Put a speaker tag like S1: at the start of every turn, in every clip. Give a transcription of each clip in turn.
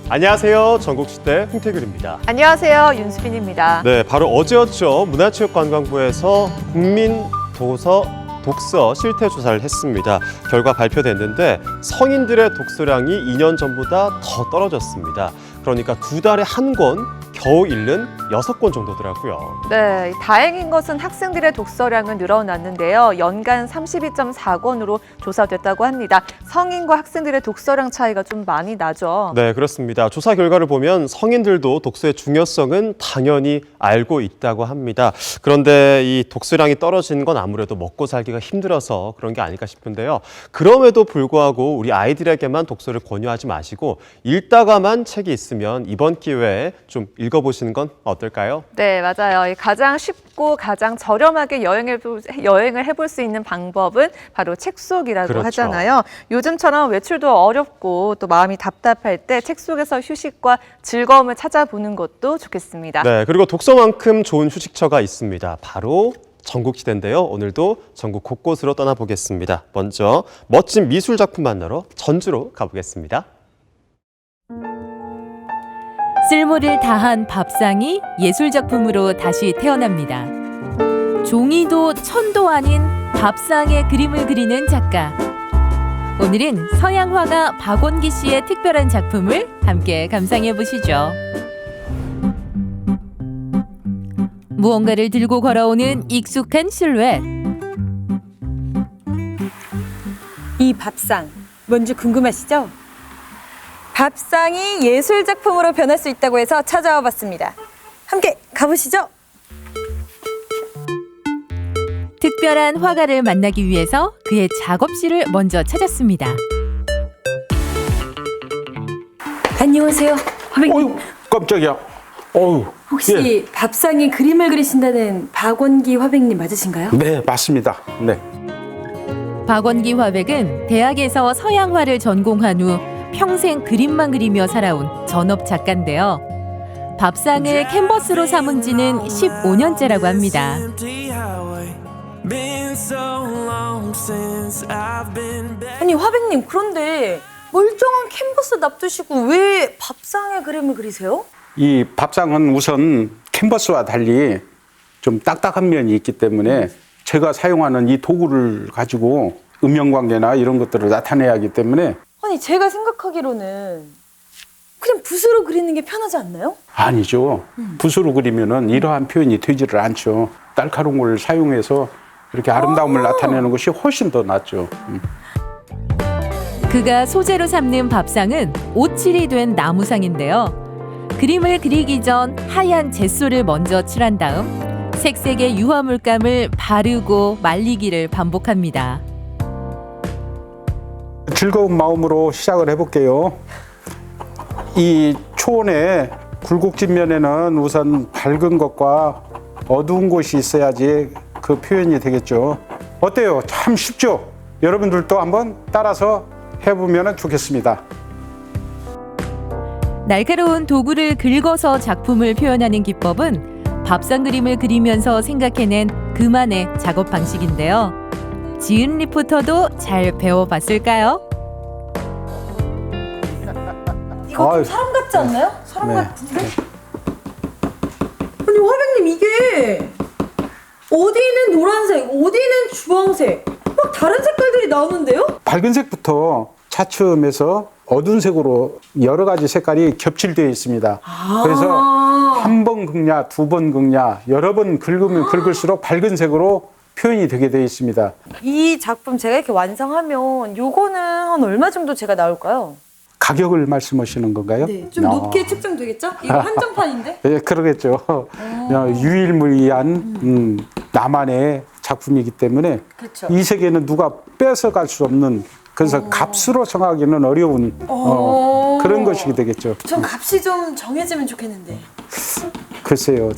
S1: 안녕하세요. 전국시대 홍태균입니다.
S2: 안녕하세요. 윤수빈입니다.
S1: 네, 바로 어제였죠. 문화체육관광부에서 국민도서 실태 조사를 했습니다. 결과 발표됐는데 성인들의 독서량이 2년 전보다 더 떨어졌습니다. 그러니까 두 달에 한 권 겨우 읽는 6권 정도더라고요.
S2: 네, 다행인 것은 학생들의 독서량은 늘어났는데요. 연간 32.4권으로 조사됐다고 합니다. 성인과 학생들의 독서량 차이가 좀 많이 나죠.
S1: 네, 그렇습니다. 조사 결과를 보면 성인들도 독서의 중요성은 당연히 알고 있다고 합니다. 그런데 이 독서량이 떨어진 건 아무래도 먹고 살기가 힘들어서 그런 게 아닐까 싶은데요. 그럼에도 불구하고 우리 아이들에게만 독서를 권유하지 마시고 읽다가만 책이 있으면 이번 기회에 좀 읽어보시는 건 어떨까요?
S2: 네, 맞아요. 가장 쉽고 가장 저렴하게 여행을 해볼 수 있는 방법은 바로 책 속이라고
S1: 그렇죠.
S2: 하잖아요. 요즘처럼 외출도 어렵고 또 마음이 답답할 때 책 속에서 휴식과 즐거움을 찾아보는 것도 좋겠습니다.
S1: 네, 그리고 독서만큼 좋은 휴식처가 있습니다. 바로 전국시대인데요. 오늘도 전국 곳곳으로 떠나보겠습니다. 먼저 멋진 미술 작품 만나러 전주로 가보겠습니다.
S3: 쓸모를 다한 밥상이 예술작품으로 다시 태어납니다. 종이도 천도 아닌 밥상에 그림을 그리는 작가. 오늘은 서양 화가 박원기 씨의 특별한 작품을 함께 감상해 보시죠. 무언가를 들고 걸어오는 익숙한 실루엣.
S4: 이 밥상, 뭔지 궁금하시죠? 밥상이 예술작품으로 변할 수 있다고 해서 찾아와 봤습니다. 함께 가보시죠.
S3: 특별한 화가를 만나기 위해서 그의 작업실을 먼저 찾았습니다.
S4: 안녕하세요. 화백님,
S5: 어휴, 깜짝이야. 어휴.
S4: 혹시 밥상에 그림을 그리신다는 박원기 화백님 맞으신가요?
S5: 네, 맞습니다. 네.
S3: 박원기 화백은 대학에서 서양화를 전공한 후 평생 그림만 그리며 살아온 전업 작가인데요. 밥상을 캔버스로 삼은 지는 15년째라고 합니다.
S4: 아니 화백님, 그런데 멀쩡한 캔버스 놔두시고 왜 밥상에 그림을 그리세요?
S5: 이 밥상은 우선 캔버스와 달리 좀 딱딱한 면이 있기 때문에 제가 사용하는 이 도구를 가지고 음영관계나 이런 것들을 나타내야 하기 때문에
S4: 아니 제가 생각하기로는 그냥 붓으로 그리는 게 편하지 않나요?
S5: 아니죠. 붓으로 그리면은 이러한 표현이 되지를 않죠. 날카로운 걸 사용해서 이렇게 아름다움을 나타내는 것이 훨씬 더 낫죠.
S3: 그가 소재로 삼는 밥상은 오칠이 된 나무상인데요. 그림을 그리기 전 하얀 젯소를 먼저 칠한 다음 색색의 유화물감을 바르고 말리기를 반복합니다.
S5: 즐거운 마음으로 시작을 해볼게요. 이 초원의 굴곡진 면에는 우선 밝은 것과 어두운 곳이 있어야지 그 표현이 되겠죠. 어때요? 참 쉽죠? 여러분들도 한번 따라서 해보면 좋겠습니다.
S3: 날카로운 도구를 긁어서 작품을 표현하는 기법은 밥상 그림을 그리면서 생각해낸 그만의 작업 방식인데요. 지은 리포터도 잘 배워봤을까요?
S4: 이거 좀
S5: 아유.
S4: 사람 같지 않나요? 사람
S5: 네.
S4: 같은데? 아니 화백님, 이게 어디는 노란색, 어디는 주황색, 막 다른 색깔들이 나오는데요?
S5: 밝은 색부터 차츰해서 어두운 색으로 여러 가지 색깔이 겹칠되어 있습니다. 그래서 한 번 긁냐, 두 번 긁냐, 여러 번 긁으면 긁을수록 밝은 색으로 표현이 되게 되어 있습니다.
S4: 이 작품 제가 이렇게 완성하면 요거는 한 얼마 정도 제가 나올까요?
S5: 가격을 말씀하시는 건가요?
S4: 네, 좀 높게 측정되겠죠? 이거 한정판인데?
S5: 예, 그러겠죠. 유일무이한 나만의 작품이기 때문에
S4: 그렇죠.
S5: 이 세계는 누가 뺏어갈 수 없는, 그래서 값으로 정하기는 어려운 그런 것이 되겠죠.
S4: 전 값이 좀 정해지면 좋겠는데.
S5: 글쎄요.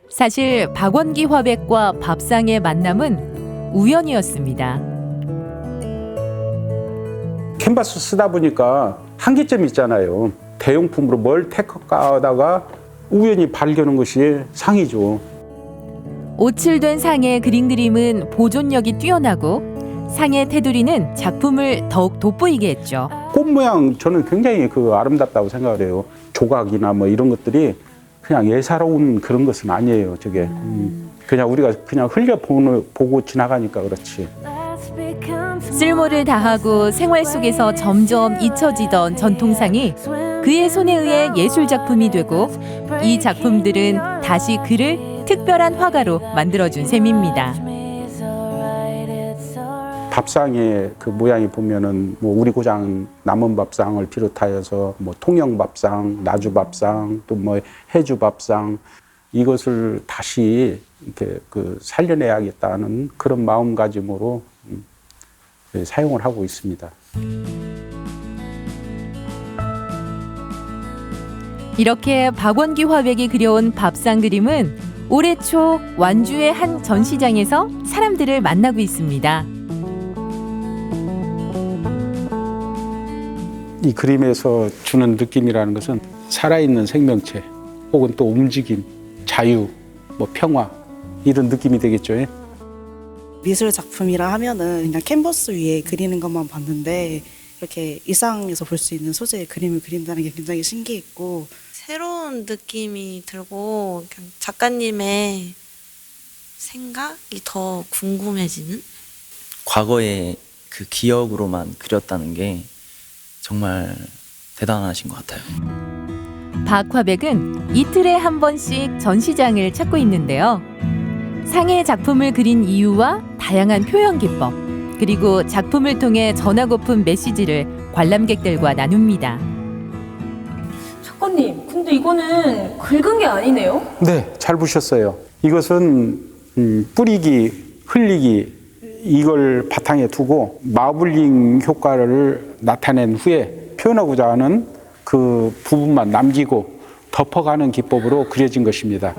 S3: 사실 박원기 화백과 밥상의 만남은 우연이었습니다.
S5: 캔버스 쓰다 보니까 한계점이 있잖아요. 대용품으로 뭘 택할까 하다가 우연히 발견한 것이 상이죠.
S3: 오칠된 상의 그림은 보존력이 뛰어나고 상의 테두리는 작품을 더욱 돋보이게 했죠.
S5: 꽃 모양 저는 굉장히 그 아름답다고 생각을 해요. 조각이나 뭐 이런 것들이 그냥 예사로운 그런 것은 아니에요. 저게 그냥 우리가 그냥 보고 지나가니까 그렇지.
S3: 쓸모를 다하고 생활 속에서 점점 잊혀지던 전통상이 그의 손에 의해 예술 작품이 되고 이 작품들은 다시 그를 특별한 화가로 만들어준 셈입니다.
S5: 밥상의 그 모양이 보면은 뭐 우리 고장 남은 밥상을 비롯하여서 뭐 통영 밥상, 나주 밥상, 또 뭐 해주 밥상 이것을 다시 이렇게 그 살려내야겠다는 그런 마음가짐으로 사용을 하고 있습니다.
S3: 이렇게 박원기 화백이 그려온 밥상 그림은 올해 초 완주의 한 전시장에서 사람들을 만나고 있습니다.
S5: 이 그림에서 주는 느낌이라는 것은 살아있는 생명체 혹은 또 움직임, 자유, 뭐 평화 이런 느낌이 되겠죠.
S6: 미술 작품이라 하면은 그냥 캔버스 위에 그리는 것만 봤는데 이렇게 일상에서 볼 수 있는 소재의 그림을 그린다는 게 굉장히 신기했고
S7: 새로운 느낌이 들고 그냥 작가님의 생각이 더 궁금해지는?
S8: 과거의 그 기억으로만 그렸다는 게 정말 대단하신 것 같아요.
S3: 박화백은 이틀에 한 번씩 전시장을 찾고 있는데요. 상의 작품을 그린 이유와 다양한 표현 기법, 그리고 작품을 통해 전하고픈 메시지를 관람객들과 나눕니다.
S4: 작가님, 근데 이거는 긁은 게 아니네요?
S5: 네, 잘 보셨어요. 이것은 뿌리기, 흘리기 이걸 바탕에 두고 마블링 효과를 나타낸 후에 표현하고자 하는 그 부분만 남기고 덮어가는 기법으로 그려진 것입니다.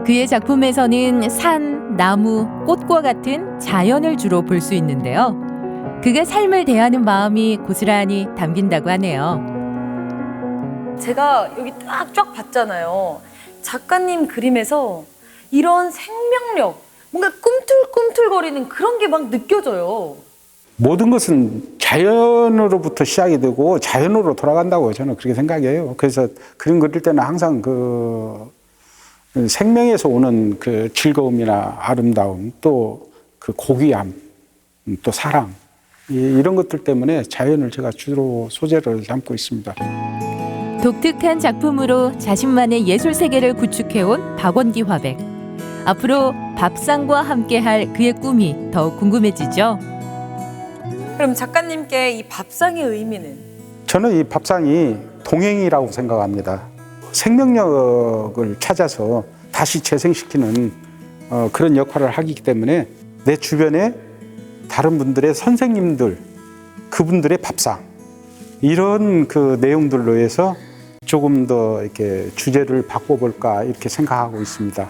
S3: 그의 작품에서는 산, 나무, 꽃과 같은 자연을 주로 볼 수 있는데요. 그가 삶을 대하는 마음이 고스란히 담긴다고 하네요.
S4: 제가 여기 딱 쫙 봤잖아요. 작가님 그림에서 이런 생명력, 뭔가 꿈틀꿈틀거리는 그런 게 막 느껴져요.
S5: 모든 것은 자연으로부터 시작이 되고 자연으로 돌아간다고 저는 그렇게 생각해요. 그래서 그림 그릴 때는 항상 그 생명에서 오는 그 즐거움이나 아름다움, 또 그 고귀함, 또 사랑 이런 것들 때문에 자연을 제가 주로 소재를 삼고 있습니다.
S3: 독특한 작품으로 자신만의 예술 세계를 구축해온 박원기 화백. 앞으로 밥상과 함께할 그의 꿈이 더욱 궁금해지죠.
S4: 그럼 작가님께 이 밥상의 의미는?
S5: 저는 이 밥상이 동행이라고 생각합니다. 생명력을 찾아서 다시 재생시키는 그런 역할을 하기 때문에 내 주변에 다른 분들의 선생님들, 그분들의 밥상 이런 그 내용들로 해서 조금 더 이렇게 주제를 바꿔볼까 이렇게 생각하고 있습니다.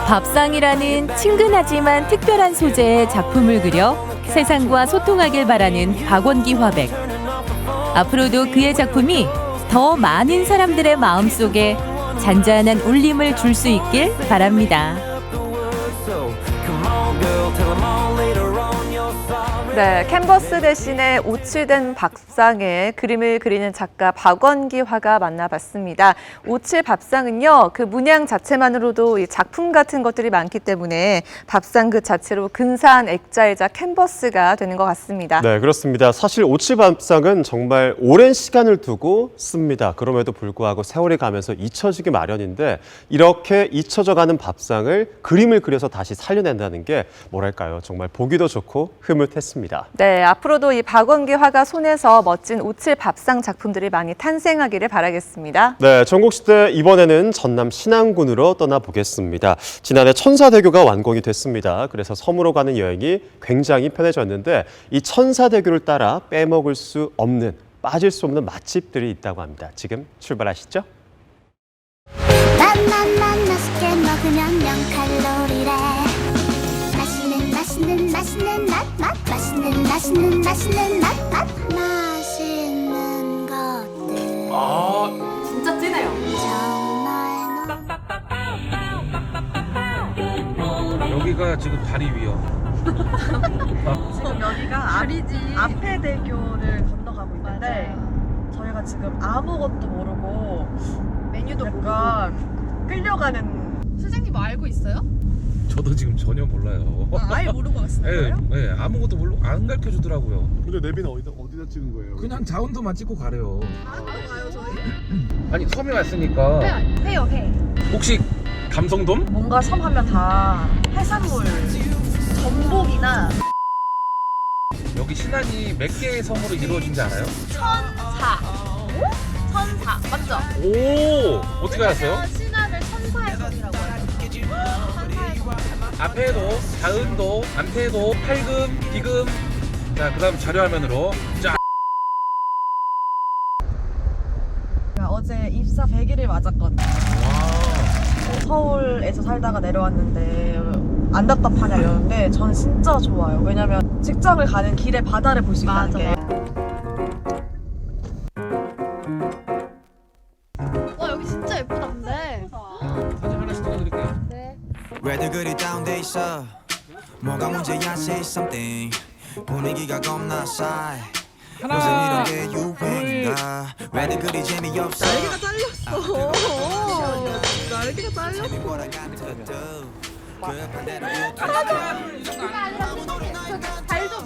S3: 밥상이라는 친근하지만 특별한 소재의 작품을 그려 세상과 소통하길 바라는 박원기 화백. 앞으로도 그의 작품이 더 많은 사람들의 마음속에 잔잔한 울림을 줄 수 있길 바랍니다.
S2: 네, 캔버스 대신에 오칠된 밥상에 그림을 그리는 작가 박원기 화가 만나봤습니다. 오칠 밥상은요, 그 문양 자체만으로도 이 작품 같은 것들이 많기 때문에 밥상 그 자체로 근사한 액자이자 캔버스가 되는 것 같습니다.
S1: 네, 그렇습니다. 사실 오칠 밥상은 정말 오랜 시간을 두고 씁니다. 그럼에도 불구하고 세월이 가면서 잊혀지기 마련인데 이렇게 잊혀져가는 밥상을 그림을 그려서 다시 살려낸다는 게 뭐랄까요? 정말 보기도 좋고 흐뭇했습니다.
S2: 네, 앞으로도 이 박원기 화가 손에서 멋진 오칠 밥상 작품들이 많이 탄생하기를 바라겠습니다.
S1: 네, 전국시대 이번에는 전남 신안군으로 떠나보겠습니다. 지난해 천사대교가 완공이 됐습니다. 그래서 섬으로 가는 여행이 굉장히 편해졌는데 이 천사대교를 따라 빼먹을 수 없는, 빠질 수 없는 맛집들이 있다고 합니다. 지금 출발하시죠.
S9: 맛있게 먹으면 0칼로리래. 맛있는 맛 맛있는 맛있는 것들.
S4: 진짜 찐해요.
S9: 정말
S5: 여기가
S10: 여기가 지금 다리 위요.
S11: 지금 여기가 앞에대교를 건너가고 있는데 저희가 지금 아무것도 모르고 메뉴도 약간 끌려가는.
S2: 선생님 알고 있어요?
S10: 저도 지금 전혀 몰라요.
S11: 아예 모르고 왔어요?
S10: 네, 아무것도 모르고 안 가르쳐 주더라고요.
S12: 근데 내비는 어디다 찍은 거예요?
S10: 그냥 자운도만 찍고 가래요.
S11: 가요 저희?
S10: 아니 섬에 왔으니까
S11: 해요 해.
S10: 혹시 감성돔?
S11: 뭔가 섬 하면 다 해산물, 전복이나
S10: 여기 신안이 몇 개의 섬으로 이루어진지 알아요?
S2: 천사 맞죠?
S10: 오, 어떻게 알았어요?
S2: 신안을 천사의 섬이라고 해요.
S10: 앞에도, 자은도, 안태도, 팔금, 비금. 자, 그다음 자료화면으로. 자,
S11: 어제 입사 100일을 맞았거든요. 서울에서 살다가 내려왔는데 안 답답하냐 이러는데 저는 진짜 좋아요. 왜냐면 직장을 가는 길에 바다를 볼 수 있다는 게.
S2: 와 여기 진짜 예쁘다 근데.
S10: 사진 하나씩 찍어드릴게요.
S2: 네.
S13: 왜들 그리 다운돼 있어 뭐가 문제야 say something 분위기가 겁나 싸해 요즘 이런 게 유행인가 왜들 그리 재미없어
S11: 날개가 잘렸어. 날개가 잘렸어.
S13: 재미보다 같은 것도 그 반대로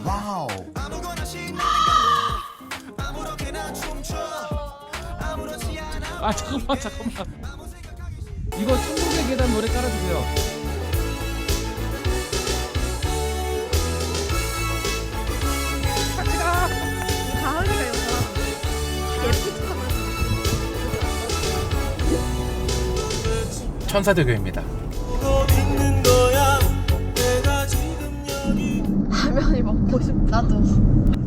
S12: 와우.
S13: 아무거나 신나는 거 아무렇게나 춤춰 아무렇지 않아
S10: 아, 잠깐만. 이거 천국의 계단 노래 깔아주세요.
S11: 가을이가 이거
S10: 천사대교입니다.
S11: 라면이 먹고 싶다.
S2: 나도.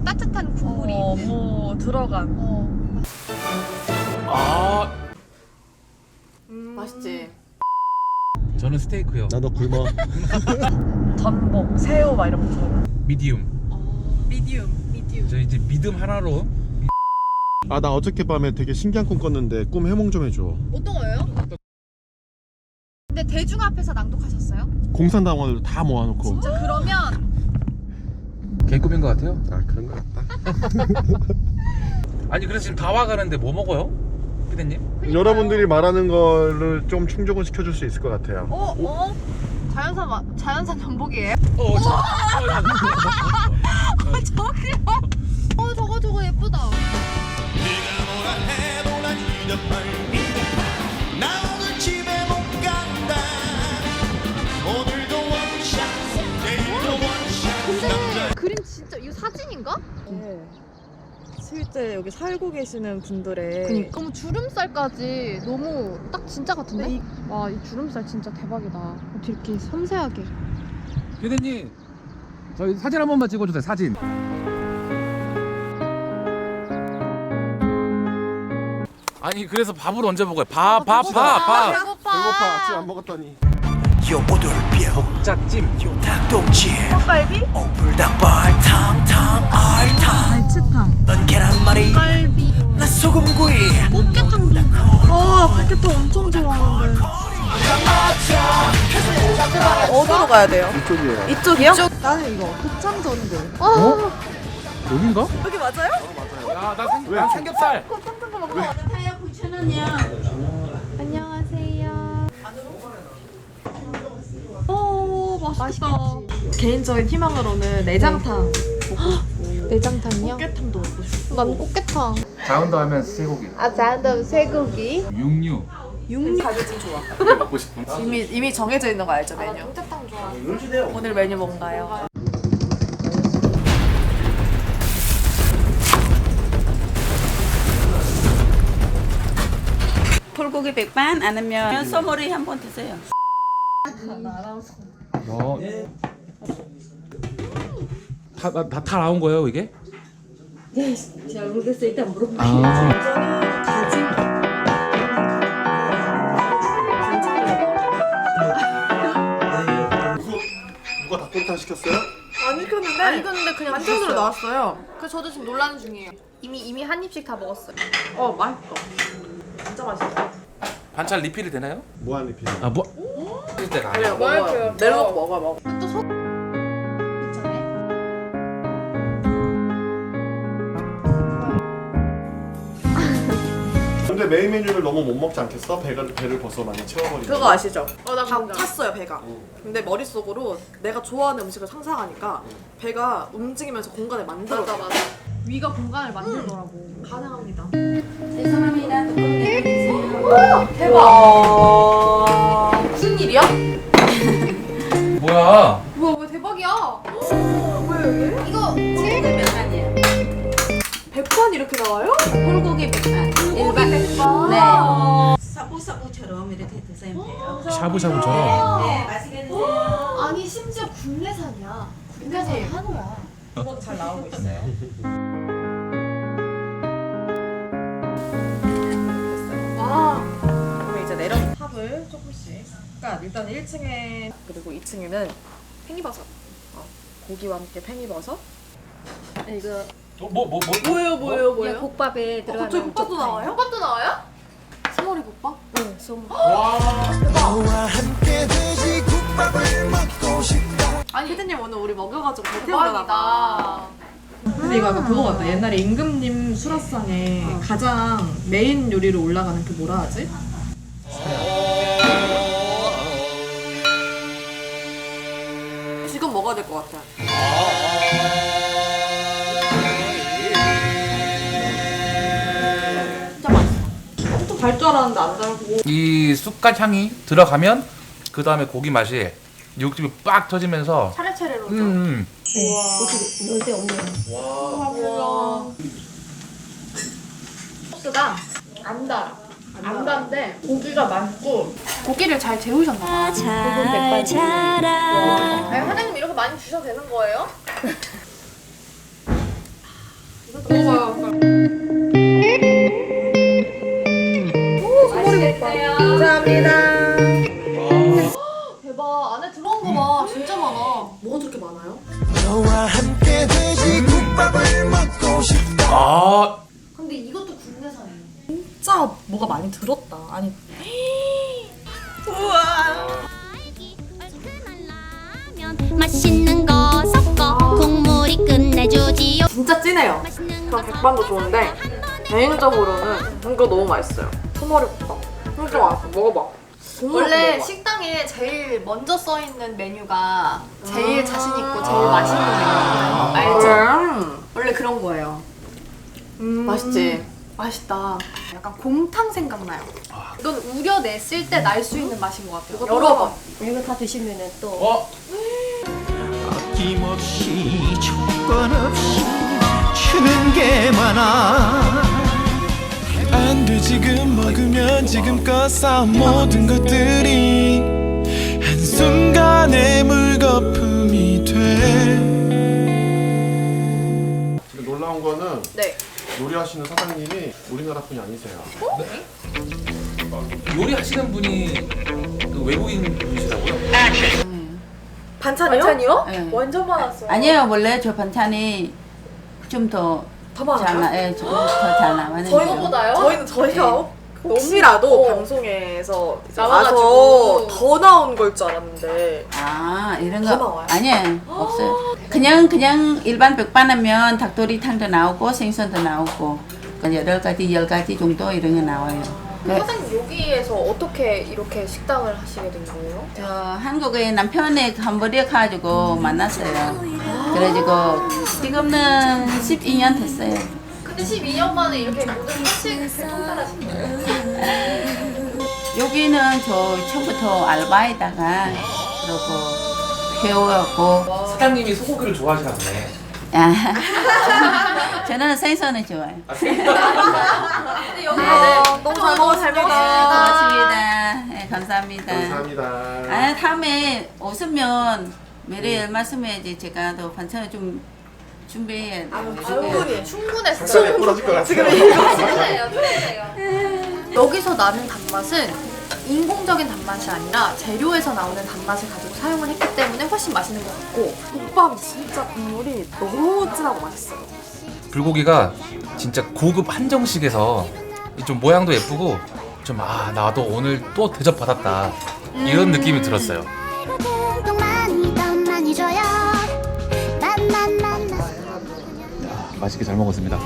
S2: 따뜻한 국물이 있는.
S11: 뭐 들어간.
S10: 아,
S2: 맛있지.
S10: 저는 스테이크요.
S12: 나도 굶어.
S11: 전복, 새우 막 이런 거 들어간.
S10: 미디움.
S2: 미디움.
S10: 저 이제 믿음 하나로.
S12: 아, 나 어저께 밤에 되게 신기한 꿈 꿨는데 꿈 해몽 좀 해줘.
S2: 어떤 거예요? 근데 대중 앞에서 낭독하셨어요?
S12: 공산당원을 다 모아놓고.
S2: 진짜 그러면
S10: 개꿈인 것 같아요.
S12: 아, 그런 거 같다.
S10: 아니 그래서 지금 다 와가는데 뭐 먹어요? 피디님?
S12: 여러분들이 말하는 거를 좀 충족은 시켜줄 수 있을 것 같아요.
S2: 자연산 전복이에요? 저기요. 저거 예쁘다.
S13: 나 오늘 집에 못 간다 오늘도 원샷 내일도 원샷
S2: 근데 그림 진짜 이거 사진인가?
S11: 실제 여기 살고 계시는 분들의
S2: 그니까 너무 주름살까지 너무 딱 진짜 같은데? 와 이 주름살 진짜 대박이다. 어떻게 이렇게 섬세하게.
S10: 피디님, 저희 사진 한 번만 찍어주세요. 사진. 아니 그래서 밥을 언제 먹어요? 밥.
S2: 배고파.
S12: 배고파. 아침 안 먹었더니.
S13: 요 오돌뼈
S10: 닭찜.
S13: 요 닭똥집
S11: 떡갈비?
S13: 오불닭발 탕탕 알탕
S11: 알치탕,
S13: 넌 계란말이
S2: 갈비.
S13: 나 소금구이
S2: 꽃게탕도.
S11: 꽃게탕 엄청 좋아하는데. 어디로 가야 돼요?
S12: 이쪽이에요.
S11: 이쪽이요? 나는 이거 곱창 전골.
S10: 여긴가?
S11: 여기 맞아요?
S10: 야, 나 삼겹살.
S2: 안녕하세요. 오 맛있겠다.
S11: 개인적인 희망으로는 내장탕.
S2: 내장탕이요?
S11: 꽃게탕도 먹고 싶어.
S2: 난 꽃게탕.
S10: 자운도 하면 쇠고기.
S2: 자연도 쇠고기.
S10: 육류.
S11: 가격이 좋아.
S10: 먹고 싶은.
S11: 이미 정해져 있는 거 알죠, 메뉴?
S2: 꽃게탕 좋아.
S11: 오늘 메뉴 뭔가요?
S14: 불고기 백반 아니면 소머리 한번 드세요.
S10: 다 나온 거예요 이게?
S14: 네, 잘 모르겠어요. 일단 물어볼게요.
S11: 가지.
S12: 누가 닭도리탕 시켰어요?
S11: 안 익혔는데?
S2: 안 익혔는데 그냥
S11: 반찬으로
S2: 드셨어요.
S11: 나왔어요.
S2: 그래서 저도 지금 놀라는 중이에요. 이미 한 입씩 다 먹었어요.
S11: 맛있어. 진짜 맛있어.
S10: 반찬 리필이 되나요?
S12: 무한 리필.
S10: 아 뭐? 끓일 때가
S11: 그래요,
S10: 아니야.
S11: 먹어요. 내려놓고 먹어.
S12: 근데 메인 메뉴를 너무 못 먹지 않겠어? 배를 벌써 많이 채워버리고.
S11: 그거 아시죠? 다 찼어요, 배가. 근데 머릿속으로 내가 좋아하는 음식을 상상하니까 배가 움직이면서 공간을 만들어. 맞아. 위가 공간을 만들더라고. 가능합니다.
S14: 죄송합니다.
S11: 대박. 무슨 일이야?
S10: 뭐야?
S11: 우와, 왜 대박이야? 왜 여기?
S14: 이거 불고기 백반이에요.
S11: 백반 이렇게 나와요?
S14: 불고기 백반. 일반
S11: 백반.
S14: 네. 샤브샤브처럼 이렇게 드시면 돼요.
S10: 샤브샤브처럼?
S14: 네, 맛있게 드세요.
S11: 아니, 심지어 국내산이야. 국내산 한우야.
S14: 이거 잘 나오고 있어요.
S11: 와. 그러면 이제 내려서 탑을 조금씩. 그러니까 일단 1층에 그리고 2층에는 팽이버섯. 고기와 함께 팽이버섯. 이거 뭐예요?
S14: 국밥에 들어가는
S11: 갑자기 국밥도 나와요? 국밥도 나와요? 스모리 국밥? 네, 스모리. 아니, 피디님 오늘 우리 먹여가지고 대박이다. 근데 이거 약간 그거 같다. 옛날에 임금님 수라상에 가장 메인 요리로 올라가는 그 뭐라 하지? 지금 먹어야 될 것 같아. 진짜 맛있어. 엄청 달 줄 알았는데 안 달고.
S10: 이 쑥갓 향이 들어가면 그 다음에 고기 맛이 육즙이 빡 터지면서
S11: 차례차례로.
S14: 우와. 요새 없네요.
S11: 와. 소스가 안 달아. 안 단데 고기가 많고 고기를 잘 재우셨나 봐. 아니, 사장님 이렇게 많이 주셔도 되는 거예요? 이것도 먹어요. 오, 맛있겠어요. 감사합니다. 대박. 안에 들어온 거 봐. 진짜 많아. 뭐가 저렇게 많아요?
S10: 아
S11: 근데 이것도 국내산이에요. 진짜 뭐가 많이 들었다. 아니.
S9: 맛있는 거 섞어 국물이 끝내주지요.
S11: 진짜 진해요. 그럼 백반도 좋은데 개인적으로는 이거 너무 맛있어요. 소머리국밥. 진짜 맛있어. 먹어봐.
S15: 원래
S11: 먹어봐.
S15: 식당에 제일 먼저 써 있는 메뉴가 제일 자신 있고 제일 맛있는 메뉴예요. 알죠? 원래 그런 거예요.
S11: 맛있지?
S15: 맛있다. 약간 곰탕 생각나요. 이건 우려냈을 때 날 수 있는 맛인 것 같아요.
S11: 여러 번.
S14: 이거 다 드시면은 또
S13: 아낌없이 조건 없이 주는 게 많아. 안 돼 지금 먹으면 지금껏 쌓은 모든 것들이 한순간에 물거품이 돼.
S12: 지금 놀라운 거는
S11: 네.
S12: 요리하시는 사장님이 우리나라 분이 아니세요.
S10: 요리하시는 분이 그 외국인 분이시라고요?
S11: 반찬이요?
S15: 반찬이요?
S14: 네.
S11: 완전 많았어요.
S14: 아니에요. 원래 저 반찬이 좀 더
S11: 많아요?
S14: 조금 더 잘 나왔는데.
S11: 저희보다요? 저희가 혹시라도 방송에서 이제
S15: 나와가지고.
S11: 와서 더 나온 걸 줄 알았는데
S14: 아 이런
S11: 더
S14: 거
S11: 나와요?
S14: 아니에요. 없어요. 그냥 일반 백반하면 닭도리탕도 나오고 생선도 나오고 여러 가지 10가지 정도 이런 거 나와요.
S15: 사장님 여기에서 어떻게 이렇게 식당을 하시게 된 거예요?
S14: 저 한국에 남편이 한번에 가지고 만났어요. 그래가지고 지금은 12년 됐어요.
S15: 근데 12년 만에 이렇게 모든 한식을 통달하신 거예요?
S14: 여기는 저 처음부터 알바에다가 그러고 배워갖고
S10: 사장님이 소고기를 좋아하시나 보네.
S14: 저는 생선을 좋아해요.
S11: 너무 잘 먹었습니다.
S14: 고맙습니다. 네, 감사합니다.
S12: 감사합니다.
S14: 아, 다음에 오시면 매일 말씀해야지 제가 더 반찬을 좀 준비해야 돼요.
S15: 충분했어요.
S12: 잠깐에 부러질 것 같아요.
S15: 충분해요. 여기서 나는 단맛은 인공적인 단맛이 아니라 재료에서 나오는 단맛을 가지고 사용을 했기 때문에 훨씬 맛있는 것 같고
S11: 국밥이 진짜 국물이 너무 진하고 맛있어요.
S10: 불고기가 진짜 고급 한정식에서 좀 모양도 예쁘고 좀 나도 오늘 또 대접 받았다 이런 느낌이 들었어요.
S9: 또 많이 더 많이 줘요.
S10: 맛있게 잘 먹었습니다.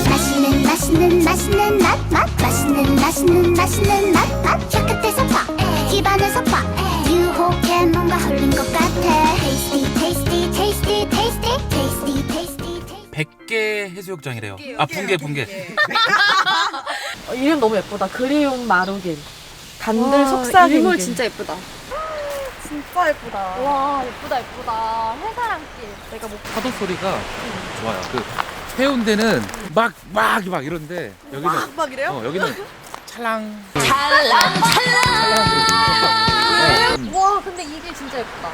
S9: 맛있는 맛있는 맛있는 맛맛 맛있는 맛있는 맛있는 맛맛 혀끝에서 봐 입안에서 봐 유혹해 뭔가 흘린 것 같아 Tasty tasty tasty tasty tasty tasty tasty
S10: 100개 해수욕장이래요. 아 붕괴.
S11: 이름 너무 예쁘다. 그리움 마루길. 단들 속삭이는
S15: 일몰
S11: 길.
S15: 진짜 예쁘다.
S11: 진짜 예쁘다.
S15: 와 예쁘다 예쁘다. 해사랑길.
S11: 내가 뭐
S10: 파도 소리가 좋아요. 그 해운대는 막 이런데 여기는
S11: 막 이래요?
S10: 여기는 찰랑.
S15: 와 근데 이게 진짜 예쁘다.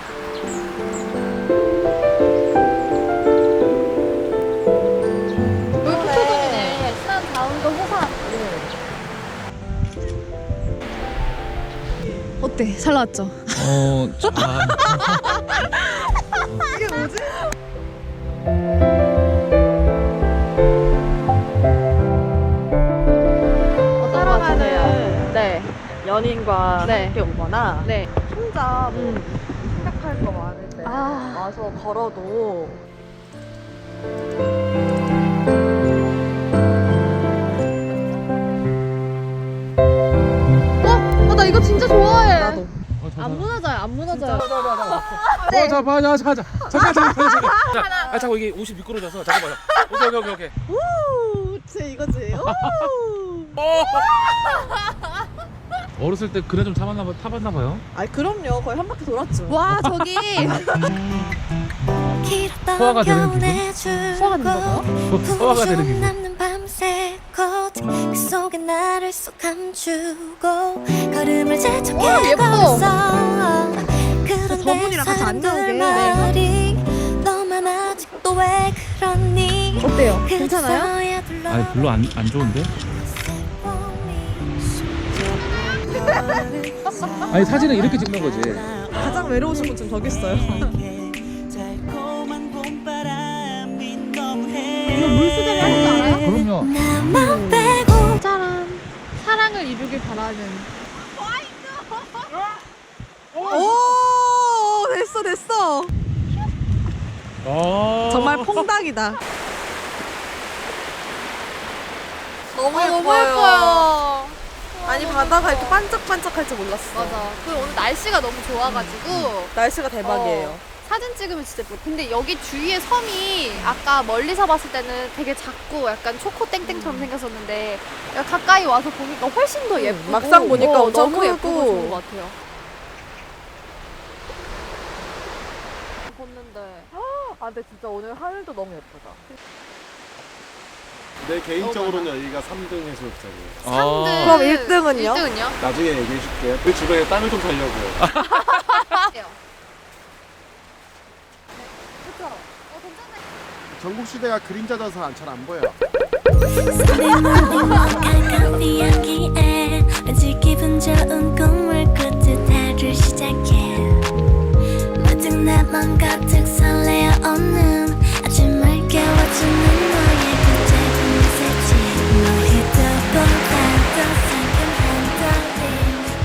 S15: 여기 포토존이네. 신안 자운도 해사. 어때? 잘 나왔죠?
S11: 이게 뭐지?
S15: 어떤 거 같으세요?
S11: 네. 연인과
S15: 네.
S11: 함께 오거나
S15: 네.
S11: 혼자 뭐 생각할 거 많을 때 와서 걸어도
S15: 나 이거 진짜 좋아해.
S11: 나도.
S15: 안 무너져요, 안 무너져요.
S10: 자, 자꾸 이게 옷이 미끄러져서 잠깐만요. 오케이.
S11: 우, 쟤 이거지.
S10: 어렸을 때 그네 좀 타봤나 봐요.
S11: 아, 그럼요. 거의 한 바퀴 돌았죠.
S15: 와, 저기.
S10: 소화가 되는 기분?
S15: 소화가 된다고요?
S10: 소화가 되는 기분.
S9: 남는 밤새 그 속에 나를 쏙 감추고 걸음을 재촉해
S15: 예뻐.
S9: 걸었어 그런데
S11: 저분이랑 같이 안 나오게.
S9: 사람들 말이 너만 아직도 왜 그러니
S15: 어때요? 괜찮아요?
S10: 아니 별로 안 좋은데? 아니 사진은 이렇게 찍는 거지.
S11: 가장 외로우신 분 지금 저기 있어요.
S15: 이거 물수제비 하는 거 알아요?
S10: 그럼요.
S9: 나만 빼고
S15: 짜란. 사랑을 이루길 바라는.
S11: 오, 됐어. 정말 퐁당이다. 너무
S15: 예뻐요.
S11: 아니 바다가 이렇게 반짝반짝할 줄 몰랐어.
S15: 맞아. 그리고 오늘 날씨가 너무 좋아가지고
S11: 날씨가 대박이에요.
S15: 사진 찍으면 진짜 예뻐. 근데 여기 주위에 섬이 아까 멀리서 봤을 때는 되게 작고 약간 초코 땡땡처럼 생겼었는데 가까이 와서 보니까 훨씬 더 예쁘고
S11: 막상 보니까 엄청
S15: 너무 예쁘고
S11: 크고.
S15: 좋은 것 같아요. 봤는데
S11: 아 근데 진짜 오늘 하늘도 너무 예쁘다.
S12: 내 개인적으로는 여기가 3등 해수욕장이에요.
S15: 3등.
S11: 그럼 1등은요?
S15: 1등은요?
S12: 나중에 얘기해 줄게요. 그 주변에 땀을 좀 살려고요. 전국 시대가 그림자 져서 잘 안 보여.
S9: 가까운 이야기에 왠지 기분 좋은 꿈을 꾸듯 하루 시작해 모든 나만 가득 설레어 오는 아침을 깨워주는 너의 그 작은 메시지 너의 뜻보다 더 상큼한 떨림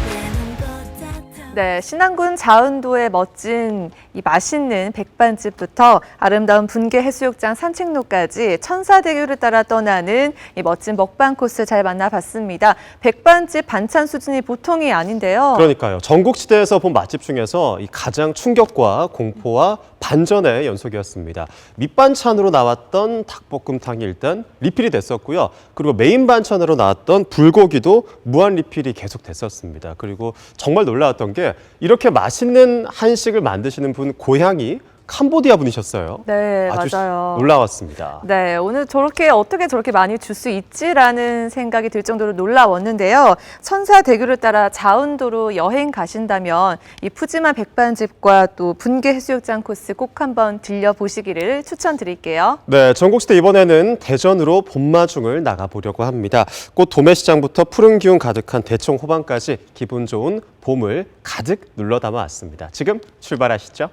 S9: 내 눈보다 더
S2: 네, 신안군 자운도의 멋진 이 맛있는 백반집부터 아름다운 분계 해수욕장 산책로까지 천사대교를 따라 떠나는 이 멋진 먹방 코스 잘 만나봤습니다. 백반집 반찬 수준이 보통이 아닌데요.
S1: 그러니까요. 전국시대에서 본 맛집 중에서 이 가장 충격과 공포와 반전의 연속이었습니다. 밑반찬으로 나왔던 닭볶음탕이 일단 리필이 됐었고요. 그리고 메인 반찬으로 나왔던 불고기도 무한 리필이 계속 됐었습니다. 그리고 정말 놀라웠던 게 이렇게 맛있는 한식을 만드시는 분 고향이 캄보디아 분이셨어요.
S2: 네,
S1: 아주
S2: 맞아요.
S1: 놀라웠습니다.
S2: 네, 오늘 어떻게 저렇게 많이 줄 수 있지라는 생각이 들 정도로 놀라웠는데요. 천사대교를 따라 자운도로 여행 가신다면 이 푸짐한 백반집과 또 분계 해수욕장 코스 꼭 한번 들려보시기를 추천드릴게요.
S1: 네, 전국시대 이번에는 대전으로 봄마중을 나가보려고 합니다. 꽃 도매시장부터 푸른 기운 가득한 대청 호반까지 기분 좋은 봄을 가득 눌러 담아 왔습니다. 지금 출발하시죠.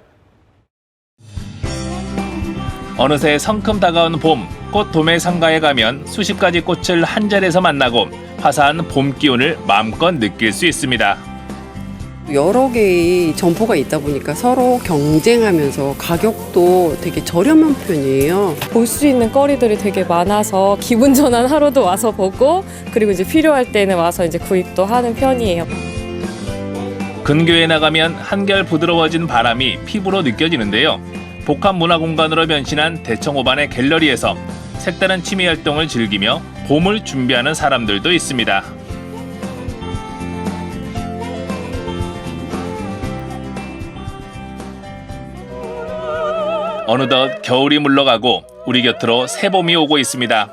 S16: 어느새 성큼 다가온 봄, 꽃 도매 상가에 가면 수십 가지 꽃을 한 자리에서 만나고 화사한 봄 기운을 마음껏 느낄 수 있습니다.
S17: 여러 개의 점포가 있다 보니까 서로 경쟁하면서 가격도 되게 저렴한 편이에요.
S18: 볼 수 있는 거리들이 되게 많아서 기분 전환 하러도 와서 보고 그리고 이제 필요할 때는 와서 이제 구입도 하는 편이에요.
S16: 근교에 나가면 한결 부드러워진 바람이 피부로 느껴지는데요. 복합 문화 공간으로 변신한 대청 5반의 갤러리에서 색다른 취미 활동을 즐기며 봄을 준비하는 사람들도 있습니다. 어느덧 겨울이 물러가고 우리 곁으로 새봄이 오고 있습니다.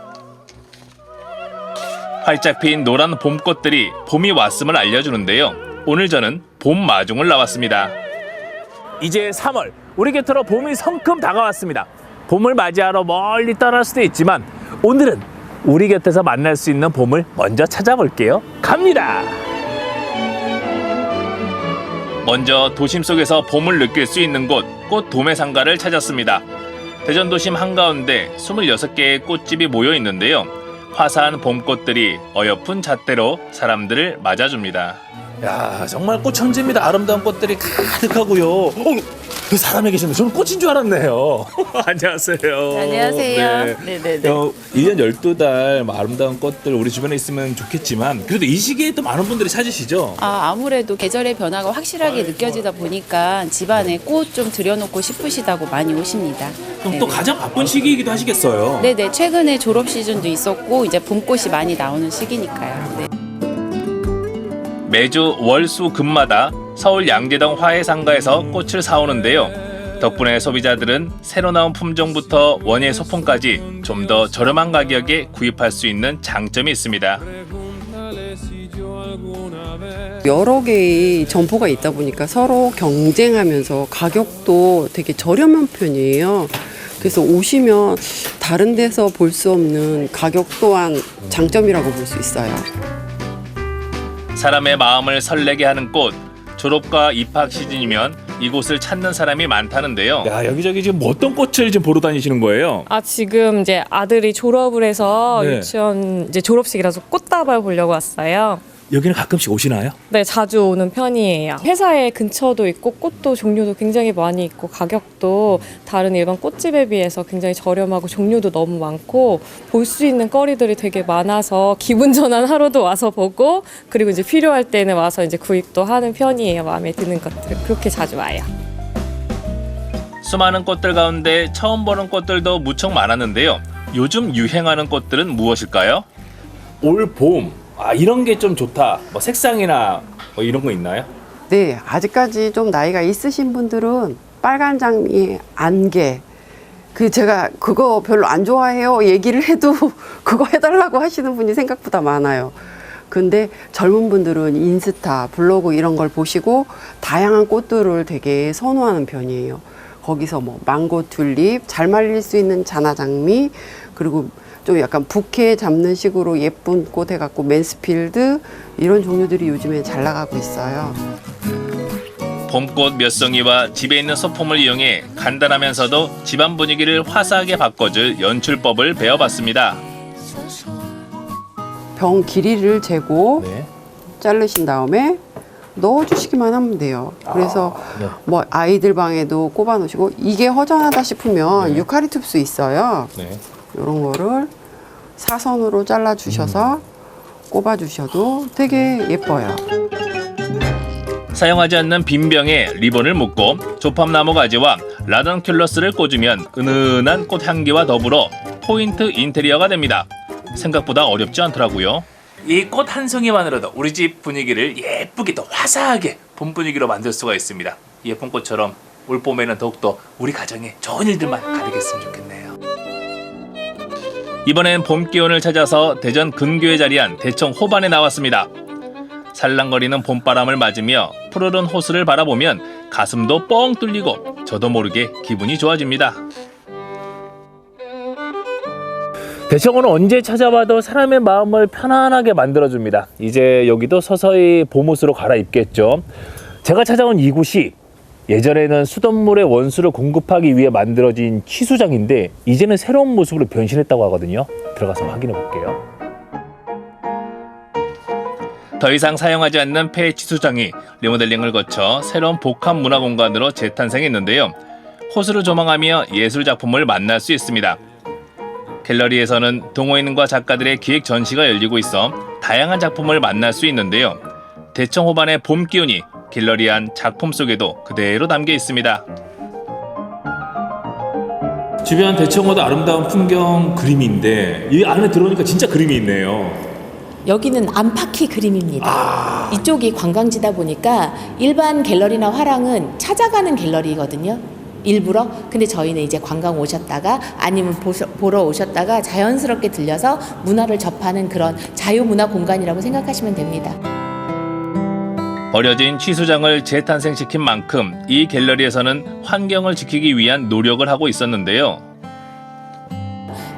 S16: 활짝 핀 노란 봄꽃들이 봄이 왔음을 알려주는데요. 오늘 저는 봄 마중을 나왔습니다.
S19: 이제 3월, 우리 곁으로 봄이 성큼 다가왔습니다. 봄을 맞이하러 멀리 떠날 수도 있지만 오늘은 우리 곁에서 만날 수 있는 봄을 먼저 찾아볼게요. 갑니다!
S16: 먼저 도심 속에서 봄을 느낄 수 있는 곳, 꽃 도매상가를 찾았습니다. 대전 도심 한가운데 26개의 꽃집이 모여 있는데요. 화사한 봄꽃들이 어여쁜 잣대로 사람들을 맞아줍니다.
S19: 야, 정말 꽃 천지입니다. 아름다운 꽃들이 가득하고요. 사람이 계시는데 저는 꽃인 줄 알았네요. 안녕하세요.
S20: 안녕하세요.
S19: 네.
S20: 네네네.
S19: 1년 12달 아름다운 꽃들 우리 주변에 있으면 좋겠지만 그래도 이 시기에 또 많은 분들이 찾으시죠?
S20: 아무래도 계절의 변화가 확실하게 느껴지다 보니까 집안에 꽃 좀 들여놓고 싶으시다고 많이 오십니다.
S19: 그럼 또 가장 바쁜 시기이기도 하시겠어요?
S20: 네네. 최근에 졸업 시즌도 있었고 이제 봄꽃이 많이 나오는 시기니까요. 네.
S16: 매주 월, 수, 금마다 서울 양재동 화훼상가에서 꽃을 사오는데요. 덕분에 소비자들은 새로 나온 품종부터 원예 소품까지 좀 더 저렴한 가격에 구입할 수 있는 장점이 있습니다.
S17: 여러 개의 점포가 있다 보니까 서로 경쟁하면서 가격도 되게 저렴한 편이에요. 그래서 오시면 다른 데서 볼 수 없는 가격 또한 장점이라고 볼 수 있어요.
S16: 사람의 마음을 설레게 하는 꽃. 졸업과 입학 시즌이면 이곳을 찾는 사람이 많다는데요.
S19: 야, 여기저기 지금 어떤 꽃을 지금 보러 다니시는 거예요?
S18: 지금 이제 아들이 졸업을 해서
S19: 네.
S18: 유치원 이제 졸업식이라서 꽃다발 보려고 왔어요.
S19: 여기는 가끔씩 오시나요?
S18: 네, 자주 오는 편이에요. 회사의 근처도 있고 꽃도 종류도 굉장히 많이 있고 가격도 다른 일반 꽃집에 비해서 굉장히 저렴하고 종류도 너무 많고 볼 수 있는 거리들이 되게 많아서 기분 전환 하러도 와서 보고 그리고 이제 필요할 때는 와서 이제 구입도 하는 편이에요. 마음에 드는 것들 그렇게 자주 와요.
S16: 수많은 꽃들 가운데 처음 보는 꽃들도 무척 많았는데요. 요즘 유행하는 꽃들은 무엇일까요?
S19: 올 봄. 이런 게 좀 좋다. 뭐 색상이나 뭐 이런 거 있나요?
S17: 네, 아직까지 좀 나이가 있으신 분들은 빨간 장미, 안개. 제가 그거 별로 안 좋아해요. 얘기를 해도 그거 해달라고 하시는 분이 생각보다 많아요. 근데 젊은 분들은 인스타, 블로그 이런 걸 보시고 다양한 꽃들을 되게 선호하는 편이에요. 거기서 뭐 망고 튤립, 잘 말릴 수 있는 자나장미, 그리고 좀 약간 부케 잡는 식으로 예쁜 꽃 해갖고 맨스필드 이런 종류들이 요즘에 잘 나가고 있어요.
S16: 봄꽃 몇 송이와 집에 있는 소품을 이용해 간단하면서도 집안 분위기를 화사하게 바꿔줄 연출법을 배워봤습니다.
S17: 병 길이를 재고 자르신 다음에 넣어주시기만 하면 돼요. 그래서 뭐 아이들 방에도 꼽아 놓으시고 이게 허전하다 싶으면 유카리투스 있어요. 이런 거를 사선으로 잘라 주셔서 꼽아 주셔도 되게 예뻐요.
S16: 사용하지 않는 빈 병에 리본을 묶고 조팝나무 가지와 라던큘러스를 꽂으면 은은한 꽃향기와 더불어 포인트 인테리어가 됩니다. 생각보다 어렵지 않더라고요.
S19: 이 꽃 한 송이만으로도 우리 집 분위기를 예쁘게 더 화사하게 봄 분위기로 만들 수가 있습니다. 예쁜 꽃처럼 올 봄에는 더욱더 우리 가정에 좋은 일들만 가득했으면 좋겠네요.
S16: 이번엔 봄 기운을 찾아서 대전 근교에 자리한 대청 호반에 나왔습니다. 살랑거리는 봄바람을 맞으며 푸르른 호수를 바라보면 가슴도 뻥 뚫리고 저도 모르게 기분이 좋아집니다.
S19: 대청호는 언제 찾아봐도 사람의 마음을 편안하게 만들어줍니다. 이제 여기도 서서히 봄옷으로 갈아입겠죠. 제가 찾아온 이곳이 예전에는 수돗물의 원수를 공급하기 위해 만들어진 취수장인데 이제는 새로운 모습으로 변신했다고 하거든요. 들어가서 확인해 볼게요.
S16: 더 이상 사용하지 않는 폐 치수장이 리모델링을 거쳐 새로운 복합 문화 공간으로 재탄생했는데요. 호수를 조망하며 예술 작품을 만날 수 있습니다. 갤러리에서는 동호인과 작가들의 기획 전시가 열리고 있어 다양한 작품을 만날 수 있는데요. 대청 호반의 봄 기운이 갤러리 안 작품 속에도 그대로 담겨 있습니다.
S19: 주변 대청호도 아름다운 풍경 그림인데 이 안에 들어오니까 진짜 그림이 있네요.
S21: 여기는 안팎이 그림입니다. 이쪽이 관광지다 보니까 일반 갤러리나 화랑은 찾아가는 갤러리거든요. 일부러. 근데 저희는 이제 관광 오셨다가 아니면 보러 오셨다가 자연스럽게 들려서 문화를 접하는 그런 자유문화 공간이라고 생각하시면 됩니다.
S16: 버려진 취수장을 재탄생시킨 만큼 이 갤러리에서는 환경을 지키기 위한 노력을 하고 있었는데요.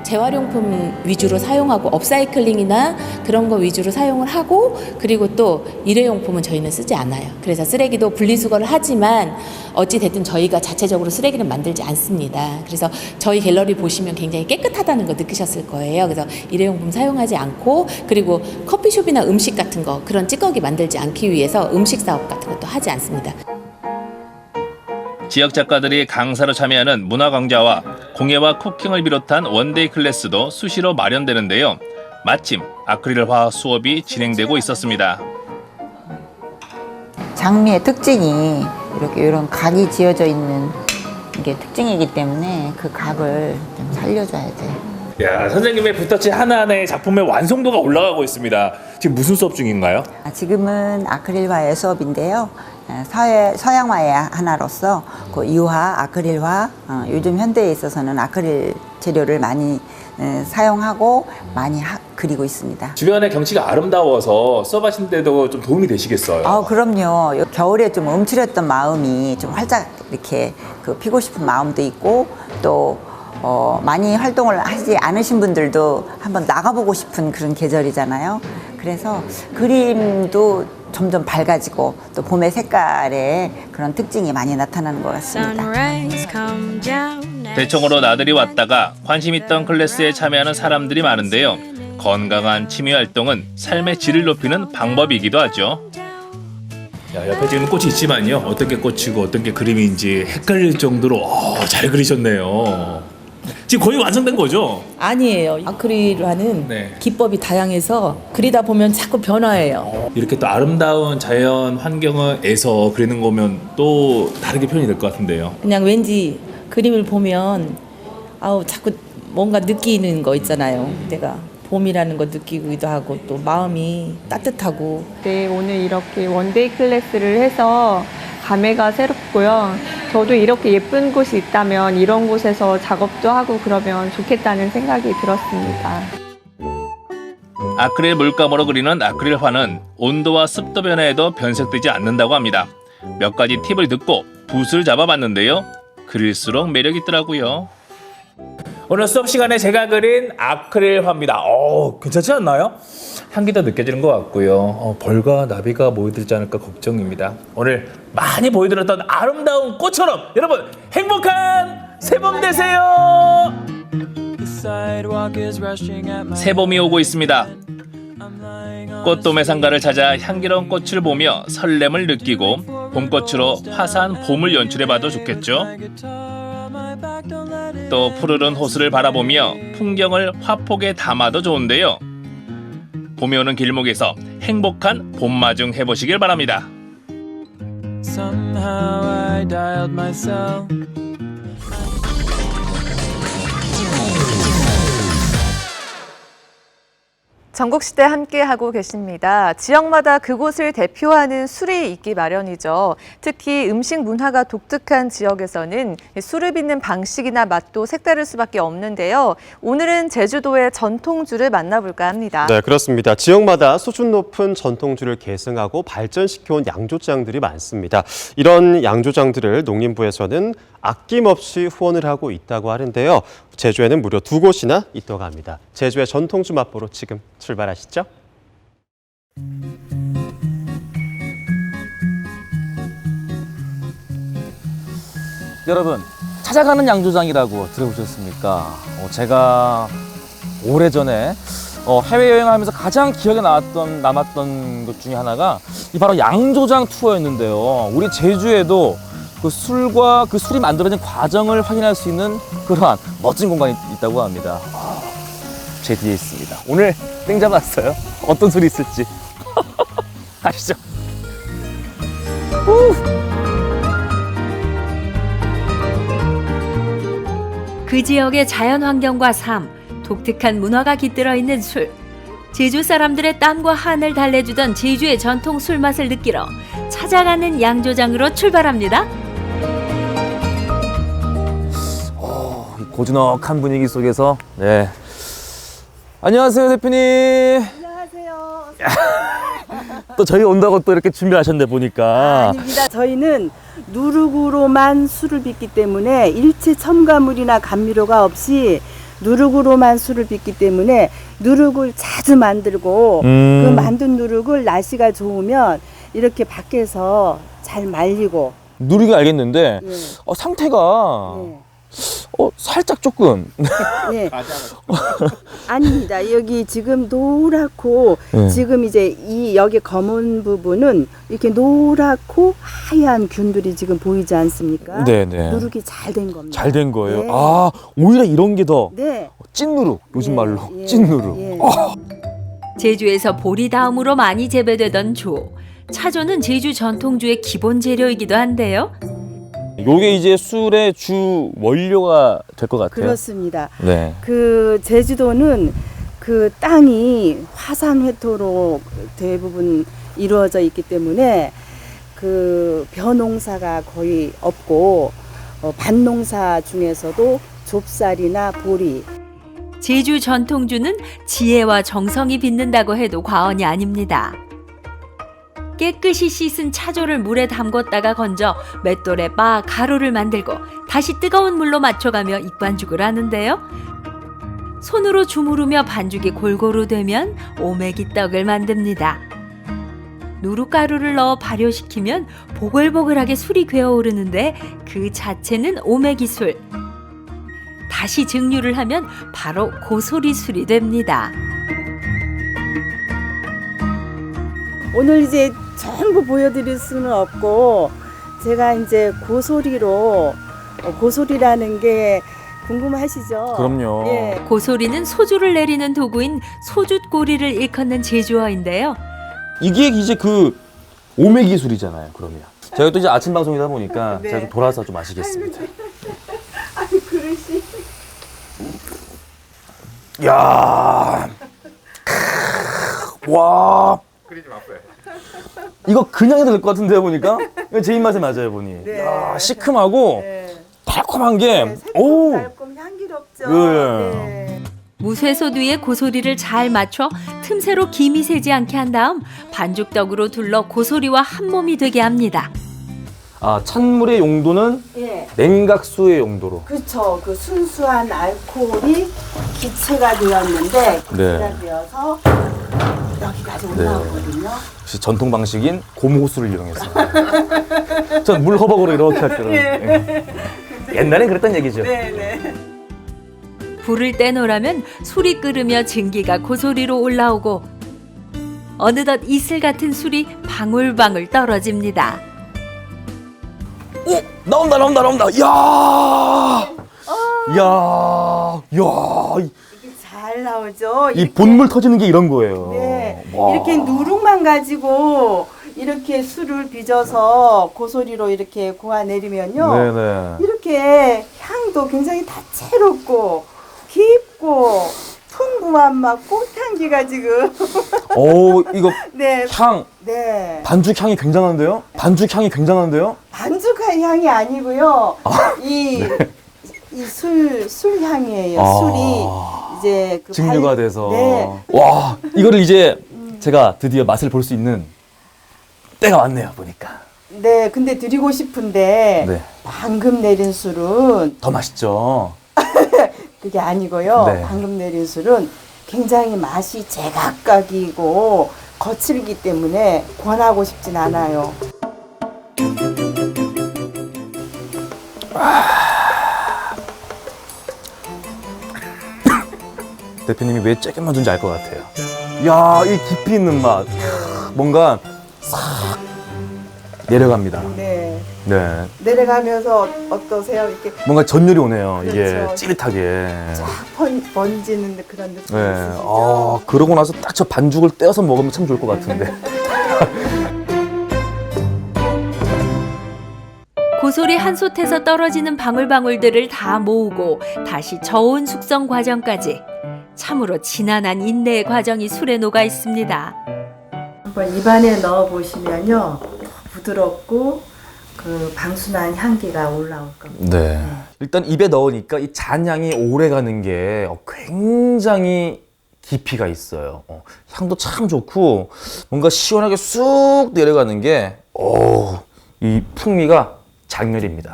S21: 재활용품 위주로 사용하고 업사이클링이나 그런 거 위주로 사용을 하고 그리고 또 일회용품은 저희는 쓰지 않아요. 그래서 쓰레기도 분리수거를 하지만 어찌 됐든 저희가 자체적으로 쓰레기를 만들지 않습니다. 그래서 저희 갤러리 보시면 굉장히 깨끗하다는 거 느끼셨을 거예요. 그래서 일회용품 사용하지 않고 그리고 커피숍이나 음식 같은 거 그런 찌꺼기 만들지 않기 위해서 음식 사업 같은 것도 하지 않습니다.
S16: 지역 작가들이 강사로 참여하는 문화 강좌와 공예와 쿠킹을 비롯한 원데이 클래스도 수시로 마련되는데요. 마침 아크릴화 수업이 진행되고 있었습니다.
S22: 장미의 특징이 이렇게 이런 각이 지어져 있는 게 특징이기 때문에 그 각을 좀 살려줘야 돼요.
S19: 야, 선생님의 붓터치 하나하나의 작품의 완성도가 올라가고 있습니다. 지금 무슨 수업 중인가요?
S22: 지금은 아크릴화의 수업인데요. 서양화의 하나로서 그 유화, 아크릴화, 요즘 현대에 있어서는 아크릴 재료를 많이 사용하고 많이 그리고 있습니다.
S19: 주변의 경치가 아름다워서 수업하신 데도 좀 도움이 되시겠어요?
S22: 그럼요. 겨울에 좀 움츠렸던 마음이 좀 활짝 이렇게 피고 싶은 마음도 있고 또 많이 활동을 하지 않으신 분들도 한번 나가보고 싶은 그런 계절이잖아요. 그래서 그림도 점점 밝아지고 또 봄의 색깔에 그런 특징이 많이 나타나는 것 같습니다.
S16: 대청으로 나들이 왔다가 관심 있던 클래스에 참여하는 사람들이 많은데요. 건강한 취미 활동은 삶의 질을 높이는 방법이기도 하죠.
S19: 야, 옆에 지금 꽃이 있지만요. 어떤 게 꽃이고 어떤 게 그림인지 헷갈릴 정도로 잘 그리셨네요. 지금 거의 완성된 거죠?
S23: 아니에요. 아크릴화는 기법이 다양해서 그리다 보면 자꾸 변화해요.
S19: 이렇게 또 아름다운 자연 환경에서 그리는 거면 또 다르게 표현이 될 것 같은데요.
S23: 그냥 왠지 그림을 보면 자꾸 뭔가 느끼는 거 있잖아요. 내가 봄이라는 거 느끼기도 하고 또 마음이 따뜻하고.
S24: 네, 오늘 이렇게 원데이 클래스를 해서 감회가 새롭고요. 저도 이렇게 예쁜 곳이 있다면 이런 곳에서 작업도 하고 그러면 좋겠다는 생각이 들었습니다.
S16: 아크릴 물감으로 그리는 아크릴화는 온도와 습도 변화에도 변색되지 않는다고 합니다. 몇 가지 팁을 듣고 붓을 잡아봤는데요. 그릴수록 매력이 있더라고요.
S19: 오늘 수업 시간에 제가 그린 아크릴화입니다. 괜찮지 않나요? 향기도 느껴지는 것 같고요. 벌과 나비가 모여들지 않을까 걱정입니다. 오늘 많이 보여드렸던 아름다운 꽃처럼 여러분 행복한 새봄 되세요.
S16: 새봄이 오고 있습니다. 꽃도매 상가를 찾아 향기로운 꽃을 보며 설렘을 느끼고 봄꽃으로 화사한 봄을 연출해봐도 좋겠죠. 또 푸르른 호수를 바라보며 풍경을 화폭에 담아도 좋은데요. 봄이 오는 길목에서 행복한 봄마중 해보시길 바랍니다.
S2: 전국시대 함께하고 계십니다. 지역마다 그곳을 대표하는 술이 있기 마련이죠. 특히 음식 문화가 독특한 지역에서는 술을 빚는 방식이나 맛도 색다를 수밖에 없는데요. 오늘은 제주도의 전통주를 만나볼까 합니다.
S1: 네, 그렇습니다. 지역마다 수준 높은 전통주를 계승하고 발전시켜온 양조장들이 많습니다. 이런 양조장들을 농림부에서는 아낌없이 후원을 하고 있다고 하는데요. 제주에는 무려 2곳이나 있다고 합니다. 제주의 전통주 맛보러 지금 출발하시죠.
S25: 여러분, 찾아가는 양조장이라고 들어보셨습니까? 제가 오래전에
S3: 해외여행을 하면서 가장 기억에 남았던 것 중에 하나가 이 바로 양조장 투어였는데요. 우리 제주에도 그 술과 그 술이 만들어진 과정을 확인할 수 있는 그러한 멋진 공간이 있다고 합니다. 제 뒤에 있습니다. 오늘 땡 잡았어요. 어떤 술이 있을지 가시죠.
S4: 그 지역의 자연 환경과 삶, 독특한 문화가 깃들어 있는 술. 제주 사람들의 땀과 한을 달래주던 제주의 전통 술 맛을 느끼러 찾아가는 양조장으로 출발합니다.
S3: 고즈넉한 분위기 속에서 네. 안녕하세요, 대표님.
S6: 안녕하세요.
S3: 또 저희 온다고 또 이렇게 준비하셨네 보니까.
S6: 아닙니다. 저희는 누룩으로만 술을 빚기 때문에 일체 첨가물이나 감미료가 없이 누룩으로만 술을 빚기 때문에 누룩을 자주 만들고 그 만든 누룩을 날씨가 좋으면 이렇게 밖에서 잘 말리고.
S3: 누룩이 알겠는데 상태가 살짝 조금.
S6: 네. 아닙니다. 여기 지금 노랗고 지금 이제 여기 검은 부분은 이렇게 노랗고 하얀 균들이 지금 보이지 않습니까?
S3: 네네.
S6: 누룩이 잘 된 겁니다.
S3: 잘 된 거예요.
S6: 네.
S3: 아, 오히려 이런 게 더
S6: 네.
S3: 찐누룩, 요즘 말로 찐누룩.
S4: 제주에서 보리 다음으로 많이 재배되던 조. 차조는 제주 전통주의 기본 재료이기도 한데요.
S3: 요게 이제 술의 주 원료가 될 것 같아요.
S6: 그렇습니다.
S3: 네.
S6: 그 제주도는 그 땅이 화산 회토로 대부분 이루어져 있기 때문에 그 벼농사가 거의 없고 밭농사 중에서도 좁쌀이나 보리.
S4: 제주 전통주는 지혜와 정성이 빚는다고 해도 과언이 아닙니다. 깨끗이 씻은 차조를 물에 담궜다가 건져 맷돌에 빻아 가루를 만들고 다시 뜨거운 물로 맞춰가며 익반죽을 하는데요. 손으로 주무르며 반죽이 골고루 되면 오메기 떡을 만듭니다. 누룩가루를 넣어 발효시키면 보글보글하게 술이 괴어오르는데 그 자체는 오메기술. 다시 증류를 하면 바로 고소리 술이 됩니다.
S6: 오늘 이제 전부 보여드릴 수는 없고 제가 이제 고소리라는 게 궁금하시죠?
S3: 그럼요.
S6: 예.
S4: 고소리는 소주를 내리는 도구인 소주꼬리를 일컫는 제주어인데요.
S3: 이게 이제 그 오메기술이잖아요. 그러면 제가 또 이제 아침 방송이다 보니까
S6: 네.
S3: 제가 좀 돌아서 좀 마시겠습니다.
S6: 아니 그릇이.
S3: 야, 와.
S10: 끓이지 마세요.
S3: 이거 그냥 해도 될 것 같은데요, 보니까? 이거 제 입맛에 맞아요, 보니.
S6: 네.
S3: 야, 시큼하고 달콤한 게, 오!
S6: 달콤 향기롭죠.
S3: 네.
S4: 무쇠솥 위에 고소리를 잘 맞춰 틈새로 김이 새지 않게 한 다음 반죽떡으로 둘러 고소리와 한 몸이 되게 합니다.
S3: 아, 찬물의 용도는
S6: 예.
S3: 냉각수의 용도로.
S6: 그렇죠. 그 순수한 알코올이 기체가 되었는데 기체가 되어서 여기까지 올라오거든요.
S3: 역시 전통 방식인 고무호수를 이용해서. 전 물 허벅으로 이렇게 할 때는.
S6: 네.
S3: 옛날엔 그랬단 얘기죠.
S6: 네네.
S4: 불을 떼놓으라면 술이 끓으며 증기가 고소리로 올라오고 어느덧 이슬 같은 술이 방울방울 떨어집니다.
S3: 오! 나온다! 이야! 이야!
S6: 이게 잘 나오죠.
S3: 이 본물 터지는 게 이런 거예요.
S6: 네.
S3: 와.
S6: 이렇게 누룩만 가지고 이렇게 술을 빚어서 고소리로 이렇게 고아내리면요.
S3: 네네.
S6: 이렇게 향도 굉장히 다채롭고 깊고 풍부한 막 꽃향기가 지금.
S3: 오, 이거
S6: 네.
S3: 향.
S6: 네.
S3: 반죽 향이 굉장한데요?
S6: 반죽한 향이 아니고요. 이 술 향이에요. 술이 이제 그
S3: 증류가 돼서.
S6: 네.
S3: 와, 이거를 이제 제가 드디어 맛을 볼 수 있는 때가 왔네요, 보니까.
S6: 네, 근데 드리고 싶은데
S3: 네.
S6: 방금 내린 술은
S3: 더 맛있죠.
S6: 그게 아니고요.
S3: 네.
S6: 방금 내린 술은 굉장히 맛이 제각각이고 거칠기 때문에 권하고 싶진 않아요.
S3: 대표님이 왜 쬐게 만든지 알 것 같아요. 야, 이 깊이 있는 맛. 뭔가 싹 내려갑니다.
S6: 네.
S3: 네.
S6: 내려가면서 어떠세요? 이렇게
S3: 뭔가 전율이 오네요. 이게
S6: 그렇죠.
S3: 찌릿하게.
S6: 번지는 그런 느낌이
S3: 네.
S6: 있으시죠?
S3: 그러고 나서 딱 저 반죽을 떼어서 먹으면 참 좋을 것 같은데.
S4: 고소리 한솥에서 떨어지는 방울방울들을 다 모으고 다시 저온 숙성 과정까지. 참으로 지난한 인내의 과정이 술에 녹아 있습니다.
S6: 한번 입안에 넣어 보시면요, 부드럽고 그 방순한 향기가 올라올 겁니다.
S3: 네. 일단 입에 넣으니까 이 잔향이 오래 가는 게 굉장히 깊이가 있어요. 향도 참 좋고 뭔가 시원하게 쑥 내려가는 게 이 풍미가 장렬입니다.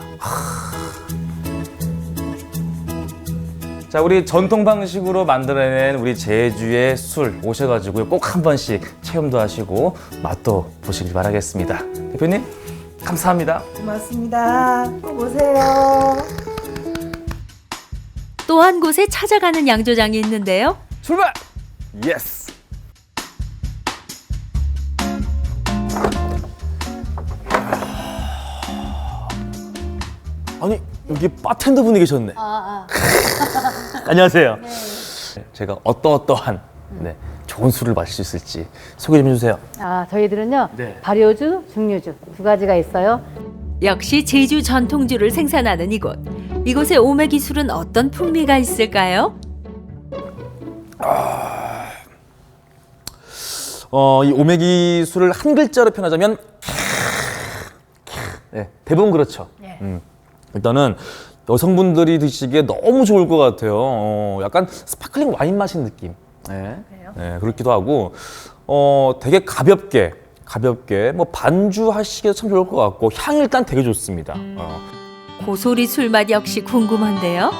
S3: 자, 우리 전통 방식으로 만들어낸 우리 제주의 술 오셔가지고요, 꼭 한 번씩 체험도 하시고 맛도 보시길 바라겠습니다. 대표님, 감사합니다.
S6: 고맙습니다. 또 오세요.
S4: 또 한 곳에 찾아가는 양조장이 있는데요.
S3: 출발! 예스! 아니, 여기 바텐더 분이 계셨네. 안녕하세요. 네. 제가 어떠한 좋은 술을 마실 수 있을지 소개 좀 해주세요.
S5: 저희들은요,
S3: 네.
S5: 발효주, 증류주 두 가지가 있어요.
S4: 역시 제주 전통주를 생산하는 이곳. 이곳의 오메기 술은 어떤 풍미가 있을까요?
S3: 이 오메기 술을 한 글자로 표현하자면 네, 대부분 그렇죠. 일단은 여성분들이 드시기에 너무 좋을 것 같아요. 약간 스파클링 와인 마신 느낌. 네. 네, 그렇기도 하고 되게 가볍게 뭐 반주하시기도 참 좋을 것 같고 향이 일단 되게 좋습니다.
S4: 고소리 술맛 역시 궁금한데요.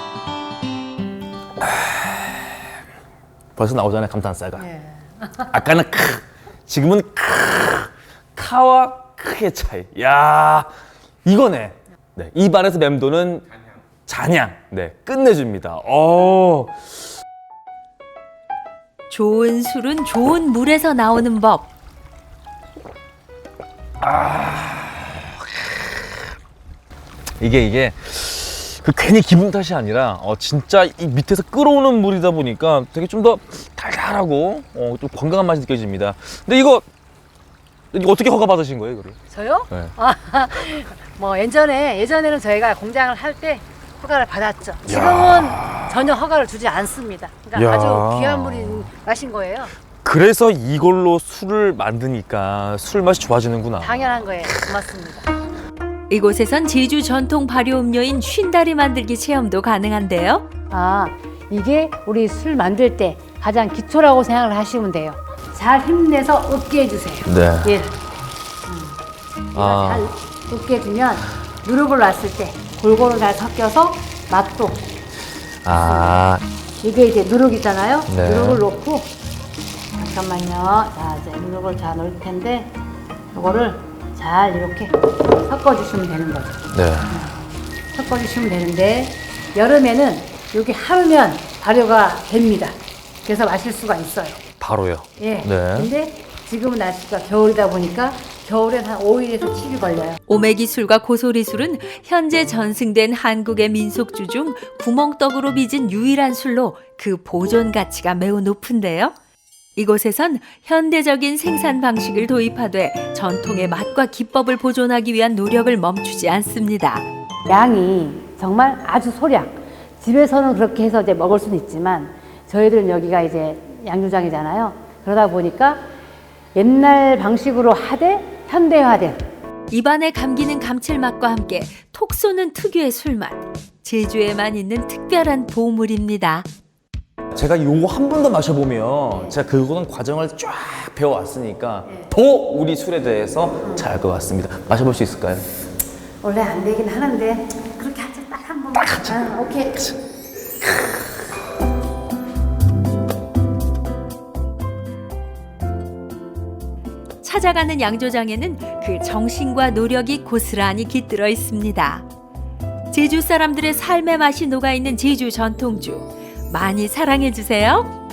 S3: 벌써 나오잖아요, 감탄사가. 아까는 지금은 카와 크의 차이. 야, 이거네. 네, 입안에서 맴도는 잔향. 네, 끝내줍니다.
S4: 좋은 술은 좋은 물에서 나오는 법.
S3: 이게 괜히 기분 탓이 아니라 진짜 이 밑에서 끓어오는 물이다 보니까 되게 좀 더 달달하고 좀 건강한 맛이 느껴집니다. 근데 이거 어떻게 허가 받으신 거예요, 이거를?
S5: 저요?
S3: 네.
S5: 뭐 예전에는 저희가 공장을 할 때 허가를 받았죠. 지금은 전혀 허가를 주지 않습니다. 그러니까
S3: 야.
S5: 아주 귀한 물이 마신 거예요.
S3: 그래서 이걸로 술을 만드니까 술 맛이 좋아지는구나.
S5: 당연한 거예요. 고맙습니다.
S4: 이곳에선 제주 전통 발효 음료인 쉰다리 만들기 체험도 가능한데요.
S5: 이게 우리 술 만들 때 가장 기초라고 생각을 하시면 돼요. 잘 힘내서 으깨 해주세요.
S3: 네.
S5: 얘를. 잘 으깨주면 누룩을 놨을 때 골고루 잘 섞여서 맛도. 이게 이제 누룩이잖아요.
S3: 네.
S5: 누룩을 넣고 잠깐만요. 자, 이제 누룩을 잘 넣을 텐데 이거를 잘 이렇게 섞어주시면 되는 거죠.
S3: 네.
S5: 섞어주시면 되는데 여름에는 이게 하루면 발효가 됩니다. 그래서 마실 수가 있어요.
S3: 바로요.
S5: 예.
S3: 네.
S5: 근데 지금은 날씨가 겨울이다 보니까 겨울엔 한 5일에서 7일 걸려요.
S4: 오메기 술과 고소리 술은 현재 전승된 한국의 민속주 중 구멍떡으로 빚은 유일한 술로 그 보존 가치가 매우 높은데요. 이곳에선 현대적인 생산 방식을 도입하되 전통의 맛과 기법을 보존하기 위한 노력을 멈추지 않습니다.
S5: 양이 정말 아주 소량. 집에서는 그렇게 해서 이제 먹을 수는 있지만 저희들은 여기가 이제 양조장이잖아요. 그러다 보니까 옛날 방식으로 하되 현대화된
S4: 입안에 감기는 감칠맛과 함께 톡 쏘는 특유의 술맛. 제주에만 있는 특별한 보물입니다.
S3: 제가 요거 한 번 더 마셔보면 제가 그거는 과정을 쫙 배워왔으니까 더 우리 술에 대해서 잘 알 것 같습니다. 마셔볼 수 있을까요?
S5: 원래 안 되긴 하는데 그렇게 하자. 딱 한 번. 딱 하자. 오케이.
S4: 찾아가는 양조장에는 그 정신과 노력이 고스란히 깃들어 있습니다. 제주 사람들의 삶의 맛이 녹아있는 제주 전통주. 많이 사랑해주세요.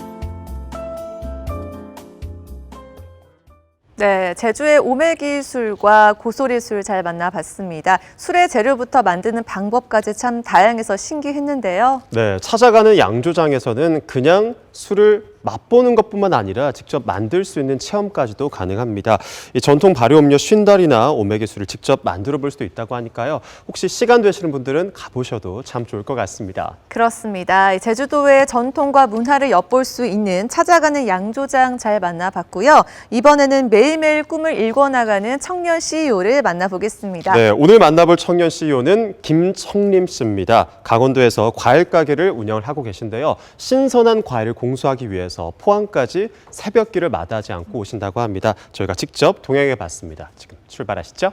S2: 네, 제주의 오메기 술과 고소리 술 잘 만나봤습니다. 술의 재료부터 만드는 방법까지 참 다양해서 신기했는데요.
S1: 네, 찾아가는 양조장에서는 그냥 술을 맛보는 것뿐만 아니라 직접 만들 수 있는 체험까지도 가능합니다. 이 전통 발효음료 쉰달이나 오메기 술을 직접 만들어 볼 수도 있다고 하니까요. 혹시 시간 되시는 분들은 가보셔도 참 좋을 것 같습니다.
S2: 그렇습니다. 제주도의 전통과 문화를 엿볼 수 있는 찾아가는 양조장 잘 만나봤고요. 이번에는 매일매일 꿈을 일궈나가는 청년 CEO를 만나보겠습니다.
S1: 네, 오늘 만나볼 청년 CEO는 김청림 씨입니다. 강원도에서 과일 가게를 운영을 하고 계신데요. 신선한 과일을 공수하기 위해서 포항까지 새벽길을 마다하지 않고 오신다고 합니다. 저희가 직접 동행해 봤습니다. 지금 출발하시죠.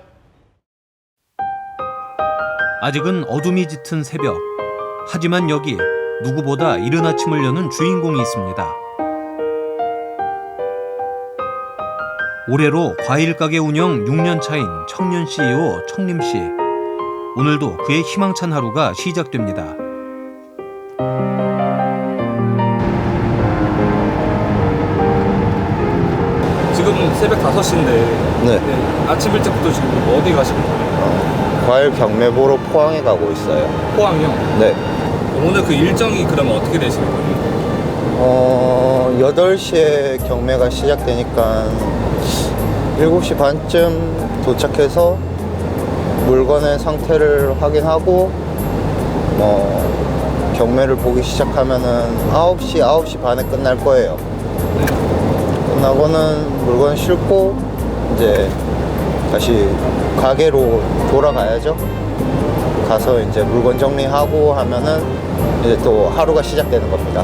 S7: 아직은 어둠이 짙은 새벽. 하지만 여기 누구보다 이른 아침을 여는 주인공이 있습니다. 올해로 과일 가게 운영 6년 차인 청년 CEO 청림 씨. 오늘도 그의 희망찬 하루가 시작됩니다.
S8: 지금 새벽 5시인데
S11: 네.
S8: 아침 일찍부터 지금 어디 가시는 거예요?
S11: 과일 경매 보러 포항에 가고 있어요.
S8: 포항이요?
S11: 네.
S8: 오늘 그 일정이 그러면 어떻게 되시는 거예요?
S11: 8시에 경매가 시작되니까 7시 반쯤 도착해서 물건의 상태를 확인하고 경매를 보기 시작하면은 9시 반에 끝날 거예요. 끝나고는 물건 싣고 이제 다시 가게로 돌아가야죠. 가서 이제 물건 정리하고 하면은 이제 또 하루가 시작되는 겁니다.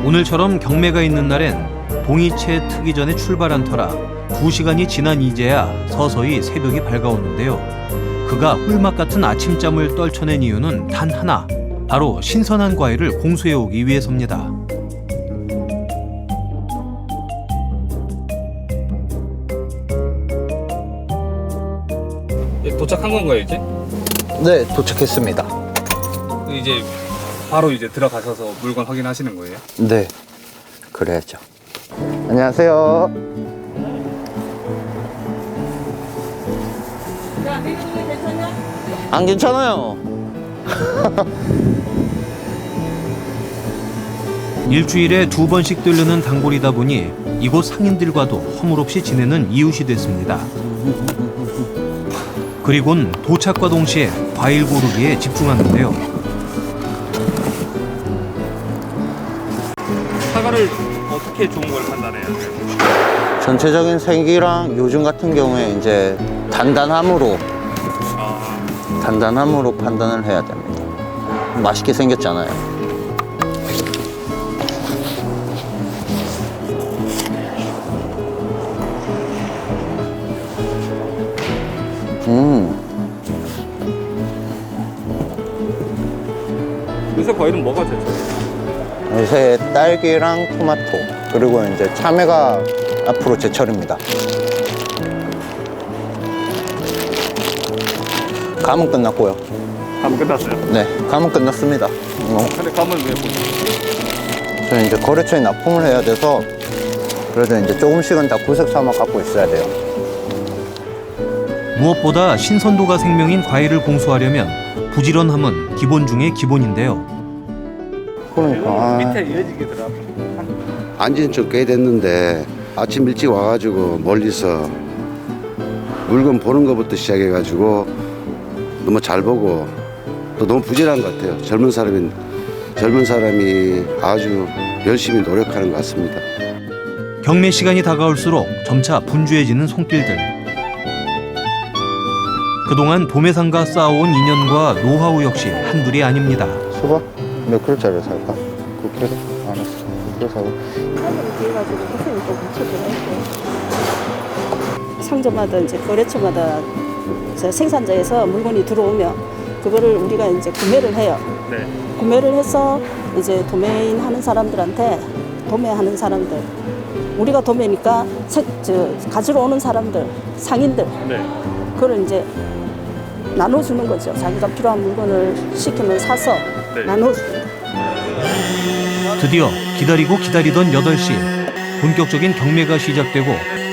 S7: 오늘처럼 경매가 있는 날엔 동이채 트기 전에 출발한 터라 2시간이 지난 이제야 서서히 새벽이 밝아오는데요. 그가 꿀맛 같은 아침잠을 떨쳐낸 이유는 단 하나, 바로 신선한 과일을 공수해오기 위해서입니다.
S8: 도착한 건가요 이제?
S11: 네, 도착했습니다.
S8: 이제 바로 이제 들어가셔서 물건 확인하시는 거예요?
S11: 네, 그래야죠. 안녕하세요. 안 괜찮아요.
S7: 일주일에 2번씩 들르는 단골이다 보니 이곳 상인들과도 허물없이 지내는 이웃이 됐습니다. 그리곤 도착과 동시에 과일 고르기에 집중하는데요.
S8: 사과를 어떻게 좋은 걸 판단해야 돼요?
S11: 전체적인 색이랑 요즘 같은 경우에 이제 단단함으로 판단을 해야 됩니다. 맛있게 생겼잖아요.
S8: 요새 과일은 뭐가 제일 좋아요?
S11: 요새 딸기랑 토마토 그리고 이제 참외가 앞으로 제철입니다. 감은 끝났고요.
S8: 감 끝났어요?
S11: 네, 감은 끝났습니다.
S8: 근데 감은 왜 보세요?
S11: 저는 이제 거래처에 납품을 해야 돼서 그래도 이제 조금씩은 다 구색 삼아 갖고 있어야 돼요.
S7: 무엇보다 신선도가 생명인 과일을 공수하려면 부지런함은 기본 중의 기본인데요.
S11: 그러니까
S8: 밑에 이어지게 들어.
S13: 안지는 좀 꽤 됐는데 아침 일찍 와가지고 멀리서 물건 보는 것부터 시작해가지고 너무 잘 보고 또 너무 부지런한 것 같아요. 젊은 사람이 아주 열심히 노력하는 것 같습니다.
S7: 경매 시간이 다가올수록 점차 분주해지는 손길들. 그동안 도매상과 쌓아온 인연과 노하우 역시 한둘이 아닙니다.
S11: 수박 몇 킬로짜리 살까? 9kg? 알았어. 9kg 사고.
S14: 상점마다 이제 거래처마다 생산자에서 물건이 들어오면 그거를 우리가 이제 구매를 해요.
S8: 네.
S14: 구매를 해서 이제 도매인 하는 사람들한테 도매하는 사람들 우리가 도매니까 가지러 오는 사람들 상인들
S8: 네.
S14: 그걸 이제 나눠주는 거죠. 자기가 필요한 물건을 시키면 사서
S8: 네.
S14: 나눠줍니다.
S7: 드디어 기다리고 기다리던 8시 본격적인 경매가 시작되고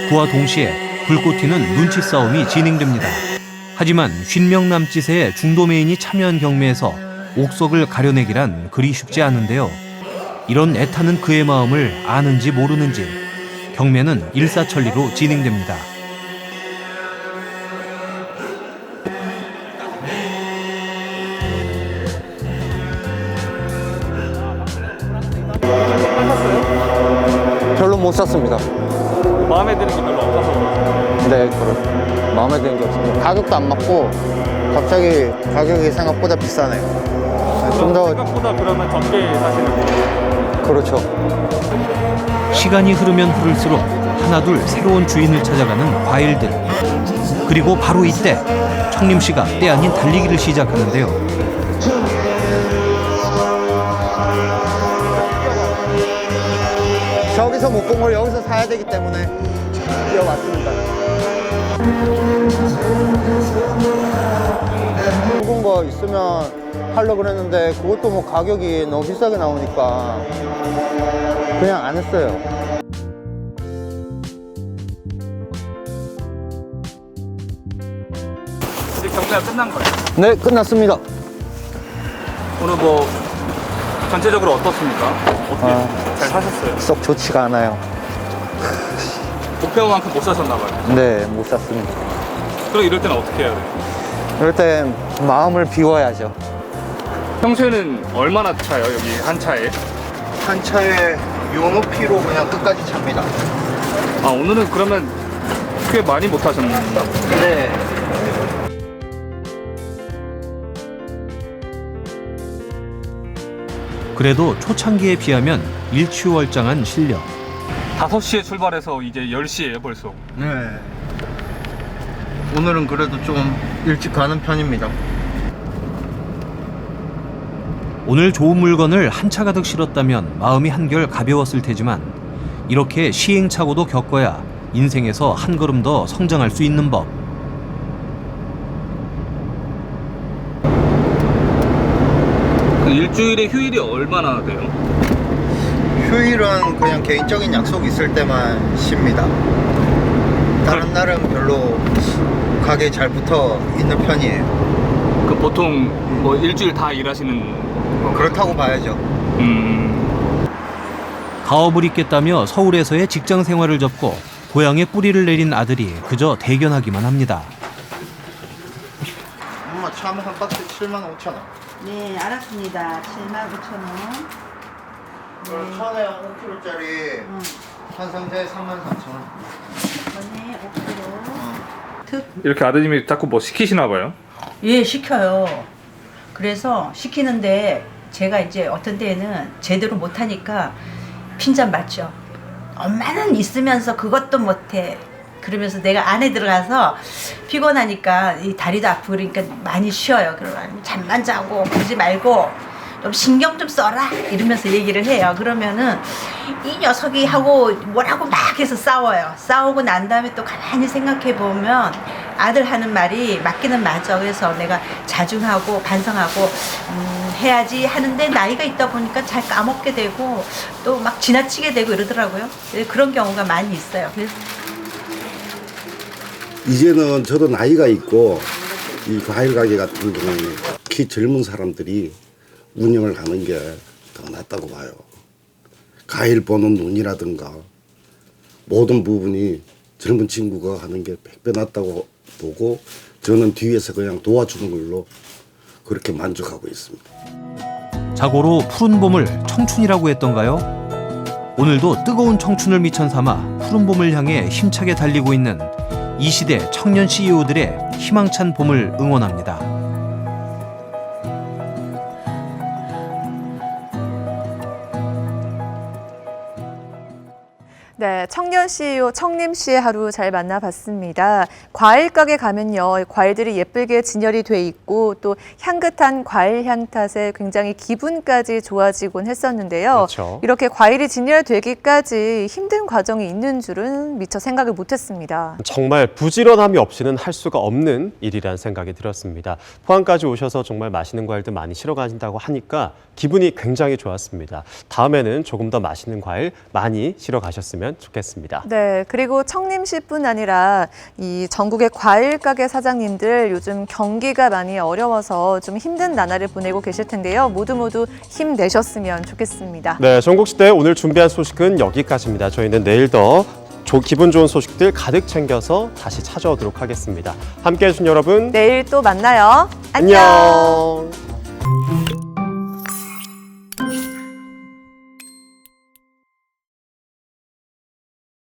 S7: 그와 동시에 불꽃 튀는 눈치 싸움이 진행됩니다. 하지만 50명 남짓의 중도매인이 참여한 경매에서 옥석을 가려내기란 그리 쉽지 않은데요. 이런 애타는 그의 마음을 아는지 모르는지 경매는 일사천리로 진행됩니다.
S11: 별로 못 샀습니다.
S10: 마음에 드는 게 별로 없어서.
S11: 네, 마음에 드는 게 없습니다. 가격도 안 맞고 갑자기 가격이 생각보다 비싸네요. 좀 더
S10: 생각보다 그러면 적게 사시는 거예요?
S11: 그렇죠.
S7: 시간이 흐르면 흐를수록 하나둘 새로운 주인을 찾아가는 과일들. 그리고 바로 이때 청림 씨가 때 아닌 달리기를 시작하는데요.
S11: 저기서 못 본 걸 여기서 사야 되기 때문에 뛰어왔습니다. 묵은 거 있으면 하려고 그랬는데 그것도 뭐 가격이 너무 비싸게 나오니까 그냥 안 했어요.
S10: 이제 경매가 끝난 거예요?
S11: 네, 끝났습니다.
S10: 오늘 뭐 전체적으로 어떻습니까? 어떻게 잘 사셨어요?
S11: 썩 좋지가 않아요.
S10: 목표만큼 못 사셨나 봐요.
S11: 네, 못 샀습니다.
S10: 그럼 이럴 때는 어떻게 해야 돼요?
S11: 이럴 땐 마음을 비워야죠.
S10: 평소에는 얼마나 차요, 여기 한 차에?
S11: 한 차에 요 높이로 그냥 끝까지 찹니다.
S10: 아, 오늘은 그러면 꽤 많이 못 하셨나요?
S11: 네.
S7: 그래도 초창기에 비하면 일취월장한 실력.
S10: 5시에 출발해서 이제 10시에요, 벌써.
S11: 네. 오늘은 그래도 좀 일찍 가는 편입니다.
S7: 오늘 좋은 물건을 한 차 가득 실었다면 마음이 한결 가벼웠을 테지만 이렇게 시행착오도 겪어야 인생에서 한 걸음 더 성장할 수 있는 법.
S10: 그 일주일에 휴일이 얼마나 돼요?
S11: 휴일은 그냥 개인적인 약속 있을 때만 쉽니다. 다른 날은 별로 가게 잘 붙어 있는 편이에요.
S10: 그 보통 뭐 일주일 다 일하시는
S11: 그렇다고 봐야죠.
S7: 가업을 잇겠다며 서울에서의 직장 생활을 접고 고향에 뿌리를 내린 아들이 그저 대견하기만 합니다.
S11: 엄마 참 한 박스 75,000원.
S9: 네, 알았습니다. 75,000원.
S11: 천에 5kg짜리 한 상자에 33,000원.
S9: 전에 5kg.
S10: 이렇게 아드님이 자꾸 뭐 시키시나 봐요?
S9: 예, 시켜요. 그래서 시키는데 제가 이제 어떤 때에는 제대로 못하니까 핀잔 맞죠. 엄마는 있으면서 그것도 못해. 그러면서 내가 안에 들어가서 피곤하니까 이 다리도 아프고 그러니까 많이 쉬어요. 그러면 잠만 자고 그러지 말고 좀 신경 좀 써라 이러면서 얘기를 해요. 그러면은 이 녀석이 하고 뭐라고 막 해서 싸워요. 싸우고 난 다음에 또 가만히 생각해 보면 아들 하는 말이 맞기는 맞아. 그래서 내가 자중하고 반성하고 해야지 하는데 나이가 있다 보니까 잘 까먹게 되고 또 막 지나치게 되고 이러더라고요. 그런 경우가 많이 있어요. 그래서
S13: 이제는 저도 나이가 있고 이 과일 가게 같은 경우는 특히 젊은 사람들이 운영을 하는 게 더 낫다고 봐요. 과일 보는 눈이라든가 모든 부분이 젊은 친구가 하는 게 100배 낫다고 보고 저는 뒤에서 그냥 도와주는 걸로 그렇게 만족하고 있습니다.
S7: 자고로 푸른 봄을 청춘이라고 했던가요? 오늘도 뜨거운 청춘을 미천 삼아 푸른 봄을 향해 힘차게 달리고 있는 이 시대 청년 CEO들의 희망찬 봄을 응원합니다.
S2: 네, 청년 CEO 청림 씨의 하루 잘 만나봤습니다. 과일 가게 가면요, 과일들이 예쁘게 진열이 돼 있고 또 향긋한 과일 향 탓에 굉장히 기분까지 좋아지곤 했었는데요.
S1: 그렇죠.
S2: 이렇게 과일이 진열되기까지 힘든 과정이 있는 줄은 미처 생각을 못했습니다.
S1: 정말 부지런함이 없이는 할 수가 없는 일이라는 생각이 들었습니다. 포항까지 오셔서 정말 맛있는 과일들 많이 실어 가신다고 하니까 기분이 굉장히 좋았습니다. 다음에는 조금 더 맛있는 과일 많이 실어 가셨으면 됐으면 좋겠습니다.
S2: 네, 그리고 청림시뿐 아니라 이 전국의 과일 가게 사장님들 요즘 경기가 많이 어려워서 좀 힘든 나날을 보내고 계실 텐데요. 모두 힘내셨으면 좋겠습니다.
S1: 네, 전국시대 오늘 준비한 소식은 여기까지입니다. 저희는 내일 더 기분 좋은 소식들 가득 챙겨서 다시 찾아오도록 하겠습니다. 함께해 주신 여러분,
S2: 내일 또 만나요. 안녕.
S1: 안녕.